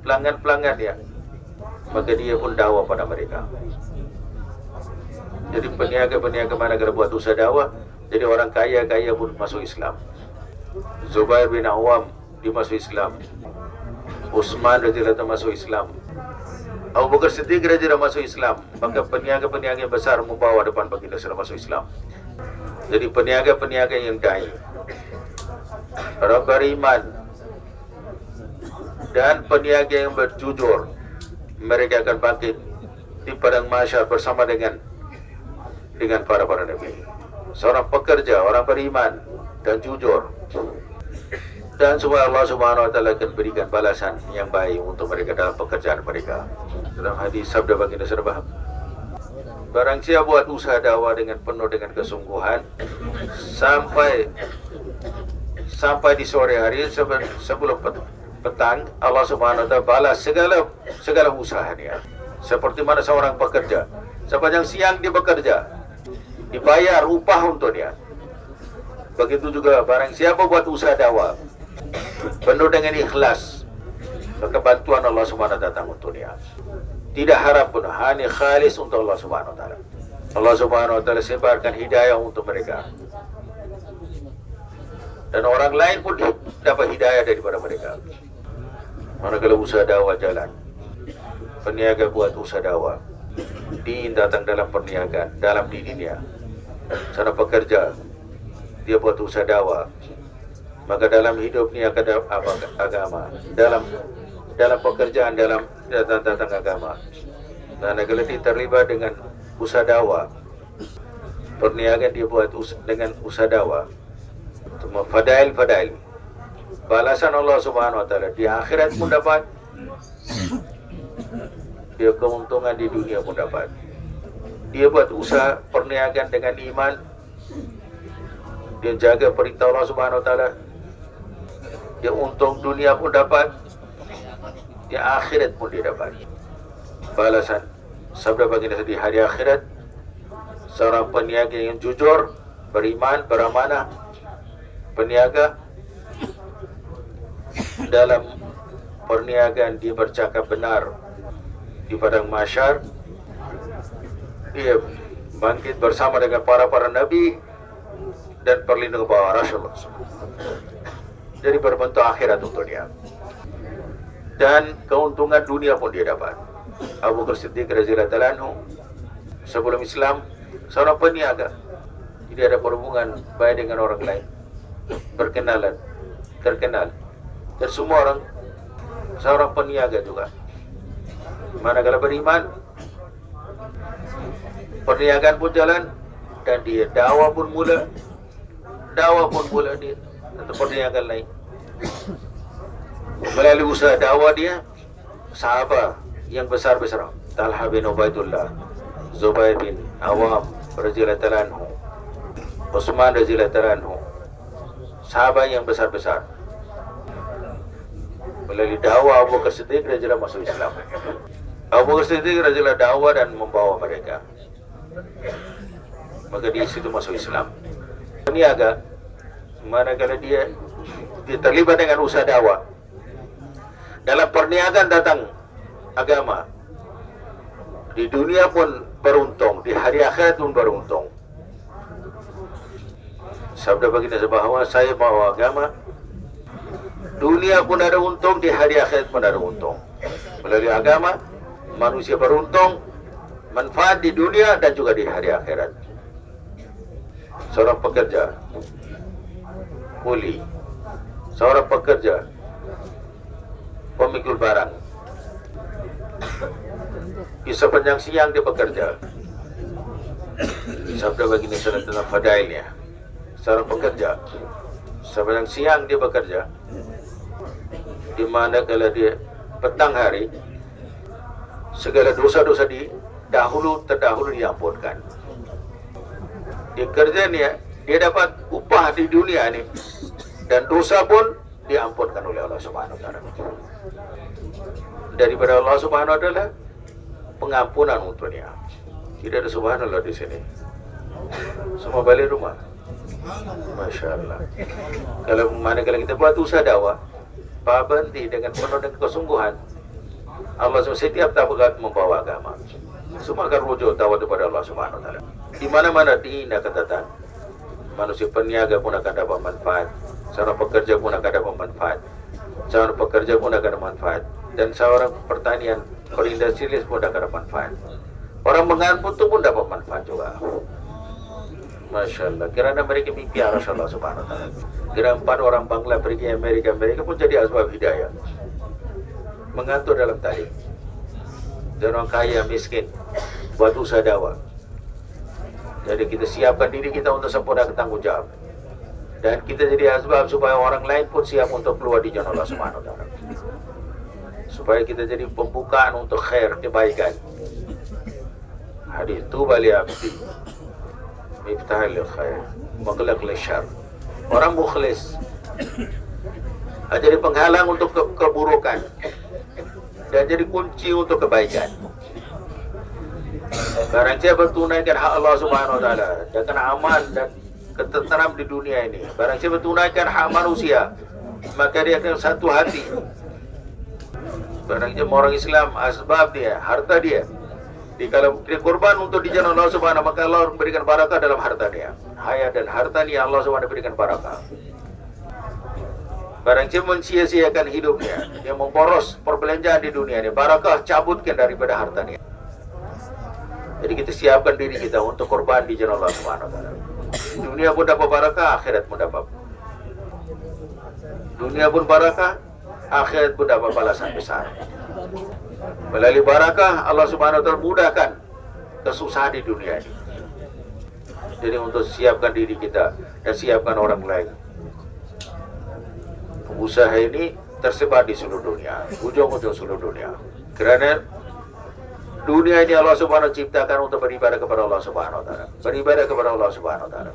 pelanggan-pelanggan dia, maka dia pun dakwah pada mereka. Jadi peniaga-peniaga mana kalau buat usaha dakwah, jadi orang kaya-kaya pun masuk Islam. Zubair bin Awam dia masuk Islam, Utsman radhiyallahu anhu masuk Islam, Abu Bakar Siddiq radhiyallahu anhu masuk Islam. Maka peniaga-peniaga besar membawa depan baginda sudah masuk Islam. Jadi peniaga-peniaga yang dai, orang beriman, dan peniaga yang berjujur, mereka akan bangkit di padang mahsyar bersama dengan para nabi. Seorang pekerja, orang beriman dan jujur, dan semua Allah Subhanahu Wa Taala akan berikan balasan yang baik untuk mereka dalam pekerjaan mereka. Dalam hadis sabda baginda sallallahu alaihi wasallam, barang siapa buat usaha dakwah dengan penuh dengan kesungguhan sampai di sore hari sebelum petang, Allah Subhanahu Wa Taala balas segala usahanya. Seperti mana seorang pekerja, sepanjang siang dia bekerja, dibayar upah untuk dia. Begitu juga barang siapa buat usaha dakwah penuh dengan ikhlas, maka bantuan Allah Subhanahu Wa Taala datang untuk dia. Tidak harap pun, hanya khalis untuk Allah Subhanahu Wa Taala. Allah Subhanahu Wa Taala sebarkan hidayah untuk mereka, dan orang lain pun dapat hidayah daripada mereka. Manakala usaha dakwah jalan, peniaga buat usaha dakwah, din datang dalam perniagaan, dalam dirinya. Seorang pekerja, dia buat usaha dakwah, maka dalam hidup ni akan ada agama. Dalam pekerjaan, dalam datang agama. Manakala dia terlibat dengan usaha dakwah, perniagaan dia buat dengan usaha dakwah, semua fadail, balasan Allah Subhanahu Wa Taala di akhirat pun dapat, dia keuntungan di dunia pun dapat. Dia buat usaha perniagaan dengan iman, dia jaga perintah Allah Subhanahu Wa Taala, dia untung dunia pun dapat, di akhirat pun dia dapat balasan. Sabda baginda di hari akhirat, seorang peniaga yang jujur, beriman, beramanah, peniaga dalam perniagaan dia bercakap benar di padang mahsyar, dia bangkit bersama dengan para nabi dan perlindungan bawah Rasulullah. Jadi berbentuk akhirat untuk dia, dan keuntungan dunia pun dia dapat. Abu Bakar Siddiq radhiyallahu anhu sebelum Islam seorang peniaga, jadi ada perhubungan baik dengan orang lain, terkenal, dan semua orang seorang peniaga juga. Manakala beriman, perniagaan pun jalan, dan dia dakwah pun mula dia atau perniagaan lain. Melalui usaha dakwah dia, sahabat yang besar-besar, Talha bin Ubaidullah, Zubair bin Awam radhiyallahu anhu, Utsman radhiyallahu anhu, sahabat yang besar-besar, melalui dakwah Abu Bakar Siddiq radhiyallahu masuk Islam. Abu Bakar Siddiq radhiyallahu dakwah dan membawa mereka, maka di situ masuk Islam. Peniaga, manakala dia terlibat dengan usaha dakwah, dalam perniagaan tentang agama, di dunia pun beruntung, di hari akhirat pun beruntung. Sabda baginda bahwa saya bawa agama, dunia pun ada untung, di hari akhirat pun ada untung. Melalui agama, manusia beruntung, manfaat di dunia dan juga di hari akhirat. Seorang pekerja, kuli, seorang pekerja, pemikul barang, di sepanjang siang dia bekerja. Sabda baginda tentang fadailnya, seorang pekerja sepanjang siang dia bekerja, di mana kalau dia petang hari, segala dosa-dosa terdahulu diampunkan. Dia kerja ni, dia dapat upah di dunia ni, dan dosa pun diampunkan oleh Allah Subhanahu Wa Taala. Daripada Allah Subhanahu Wa Taala pengampunan untuk dia. Tidak ada subhanallah di sini. Semua balik rumah. Masya Allah. Kalau kita buat usaha dakwah, berhenti dengan penuh dengan kesungguhan, Allah setiap tabakat membawa agama. Semua akan rujuk tawad kepada Allah Subhanahu Wa Taala. Di mana-mana diindah kata manusia peniaga pun akan dapat manfaat, seorang pekerja pun akan dapat manfaat, seorang pekerja pun akan dapat manfaat, dan seorang pertanian perindustrialis pun akan dapat manfaat. Orang mengampun pun dapat manfaat juga. Masya Allah. Kerana mereka mimpi arah Allah Subhanahu Wa Taala. Kira 4 orang Bangla pergi Amerika, mereka pun jadi asbab hidayah. Mengantuk dalam tali. Dan orang kaya miskin buat usaha dakwah. Jadi kita siapkan diri kita untuk sempurnakan tanggungjawab, dan kita jadi asbab supaya orang lain pun siap untuk keluar di jalan Allah Subhanahu Wa Taala. Supaya kita jadi pembukaan untuk khair, kebaikan. Hadis tuba li abdi miftah lil khair maghlaq lil syarr. Orang mukhlis jadi penghalang untuk keburukan dan jadi kunci untuk kebaikan. Barang siapa tunaikan hak Allah Subhanahu Wa Taala dengan aman dan ketenteram di dunia ini, barang siapa tunaikan hak manusia, maka dia akan satu hati. Barang siapa orang Islam, asbab dia, harta dia, kalau dia korban untuk di jalan Allah Subhanahu, maka Allah memberikan barakah dalam harta dia. Hayat dan harta dia Allah Subhanahu berikan barakah. Barang siapa mensia-siakan hidupnya, dia memboros perbelanjaan di dunia ini, barakah cabutkan daripada harta dia. Jadi kita siapkan diri kita untuk korban di jalan Allah Subhanahu Wa Taala. Dunia pun dapat barakah, akhirat pun dapat. Dunia pun barakah, akhirat pun dapat balasan besar. Melalui barakah Allah Subhanahu Wa Taala mudahkan kesusahan di dunia ini. Jadi untuk siapkan diri kita dan siapkan orang lain. Usaha ini tersebar di seluruh dunia, ujung-ujung seluruh dunia. Kerana dunia ini Allah Subhanahu ciptakan untuk beribadah kepada Allah Subhanahu Wa Taala. Beribadah kepada Allah Subhanahu Wa Taala.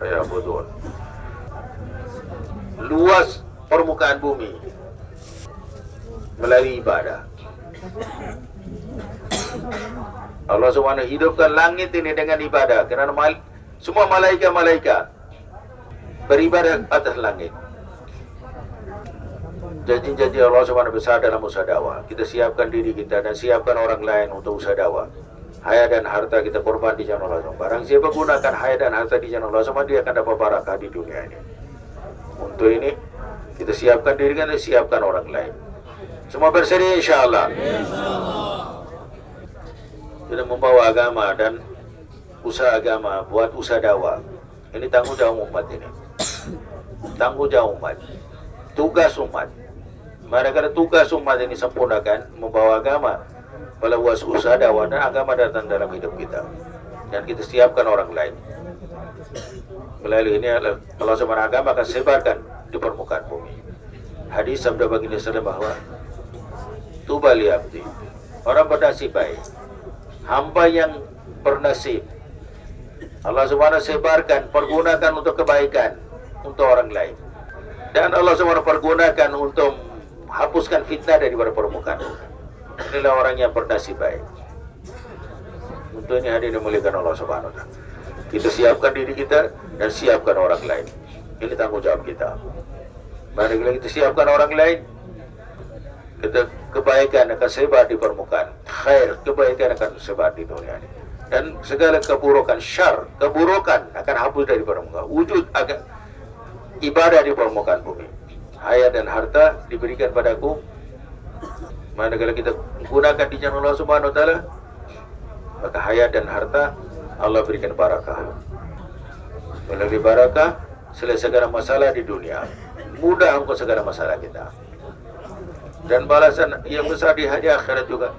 Ya betul. Luas permukaan bumi melalui ibadah. Allah Subhanahu hidupkan langit ini dengan ibadah. Kerana semua malaikat beribadah atas langit. Janji-janji Allah Subhanahu besar dalam usaha dakwah. Kita siapkan diri kita dan siapkan orang lain untuk usaha dakwah. Hayat dan harta kita korban di jalan Allah. Barang siapa gunakan hayat dan harta di jalan Allah, dia akan dapat barakah di dunia ini. Untuk ini kita siapkan diri kita dan siapkan orang lain. Semua bersedia insyaAllah. Kita membawa agama dan usaha agama, buat usaha dakwah. Ini tanggungjawab umat ini. Tanggungjawab umat. Tugas umat. Manakala tugas umat ini sempurnakan, membawa agama, melalui usaha dakwah dan agama datang dalam hidup kita, dan kita siapkan orang lain. Melalui ini Allah Subhanahu agama akan sebarkan di permukaan bumi. Hadis sabda baginda sallallahu bahwa tuba li abdi, orang bernasib baik, hamba yang bernasib. Allah Subhanahu sebarkan, pergunakan untuk kebaikan untuk orang lain, dan Allah Subhanahu pergunakan untuk hapuskan fitnah daripada permukaan. Inilah orang yang bernasib baik. Untuk ini hadirin dimuliakan Allah Subhanahu Wa Taala. Kita siapkan diri kita dan siapkan orang lain. Ini tanggung jawab kita. Mari kita siapkan orang lain. Kita kebaikan akan sebar di permukaan. Khair, kebaikan akan sebar di dunia ini. Dan segala keburukan, syar, keburukan akan hapus dari permukaan. Wujud akan ibadah di permukaan bumi. Hayat dan harta diberikan padaku. Manakala kita gunakan di jalan Allah Subhanahu wa taala, maka hayat dan harta Allah berikan barakah. Melalui barakah selesai segala masalah di dunia. Mudah untuk segala masalah kita. Dan balasan yang besar di hari akhirat juga.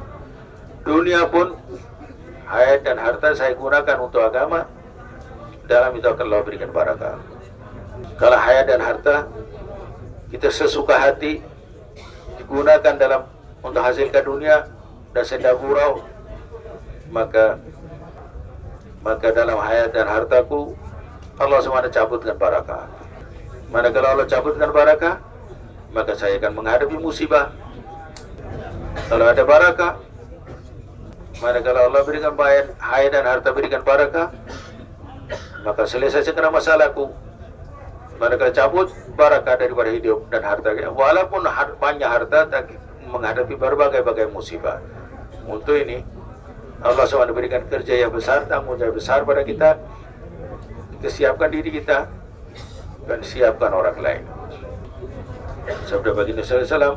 Dunia pun hayat dan harta saya gunakan untuk agama. Dalam itu akan Allah berikan barakah. Kalau hayat dan harta kita sesuka hati digunakan dalam untuk hasilkan dunia dan senda gurau, maka dalam hayat dan hartaku Allah SWT cabutkan barakah. Manakala Allah cabutkan barakah, maka saya akan menghadapi musibah. Kalau ada barakah, manakala Allah berikan hayat dan harta berikan barakah, maka selesai segala masalahku. Manakala cabut barakah daripada hidup dan harta, walaupun banyak harta, tak menghadapi berbagai musibah. Untuk ini Allah SWT berikan kerja yang besar, tanggung jawab besar pada kita. Kita siapkan diri kita dan siapkan orang lain. Sabda baginda sallallahu alaihi wasallam,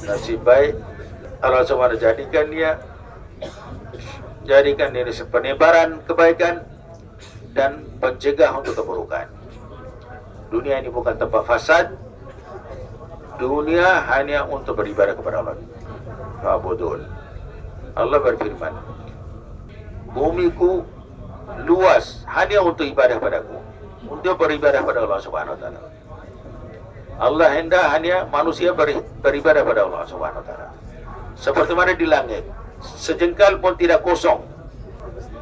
nasib baik Allah SWT jadikan dia penebaran kebaikan dan pencegah untuk keburukan. Dunia ini bukan tempat fasad. Dunia hanya untuk beribadah kepada Allah. Fa'budun. Allah berfirman, bumiku luas hanya untuk ibadah padaku, untuk beribadah pada Allah Subhanahu wa taala. Allah hendak hanya manusia beribadah pada Allah Subhanahu wa taala. Seperti mana di langit, sejengkal pun tidak kosong,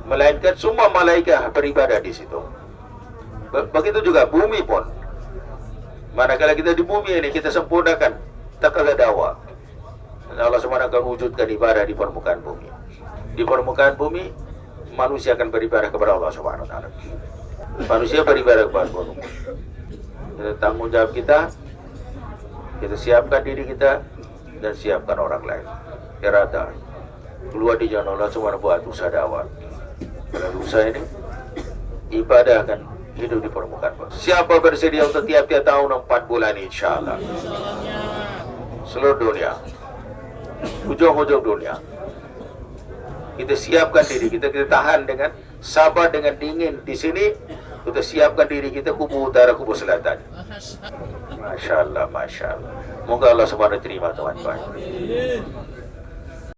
melainkan semua malaikat beribadah di situ. Begitu juga bumi pun. Manakala kita di bumi ini kita sempurnakan takalah dakwah, Allah SWT akan wujudkan ibadah di permukaan bumi. Di permukaan bumi manusia akan beribadah kepada Allah Subhanahu wa taala. Manusia beribadah kepada Allah. Jadi tanggung jawab kita siapkan diri kita dan siapkan orang lain. Irada keluar di jalan Allah SWT buat usaha dakwah. Melalui usaha ini ibadah akan hidup di permukaan. Siapa bersedia untuk tiap-tiap tahun 4 bulan insyaAllah, seluruh dunia, ujung-ujung dunia, kita siapkan diri kita tahan dengan sabar, dengan dingin di sini. Kita siapkan diri kita kubu utara, kubu selatan. Masya Allah, Masya Allah. Moga Allah SWT terima tuan-tuan.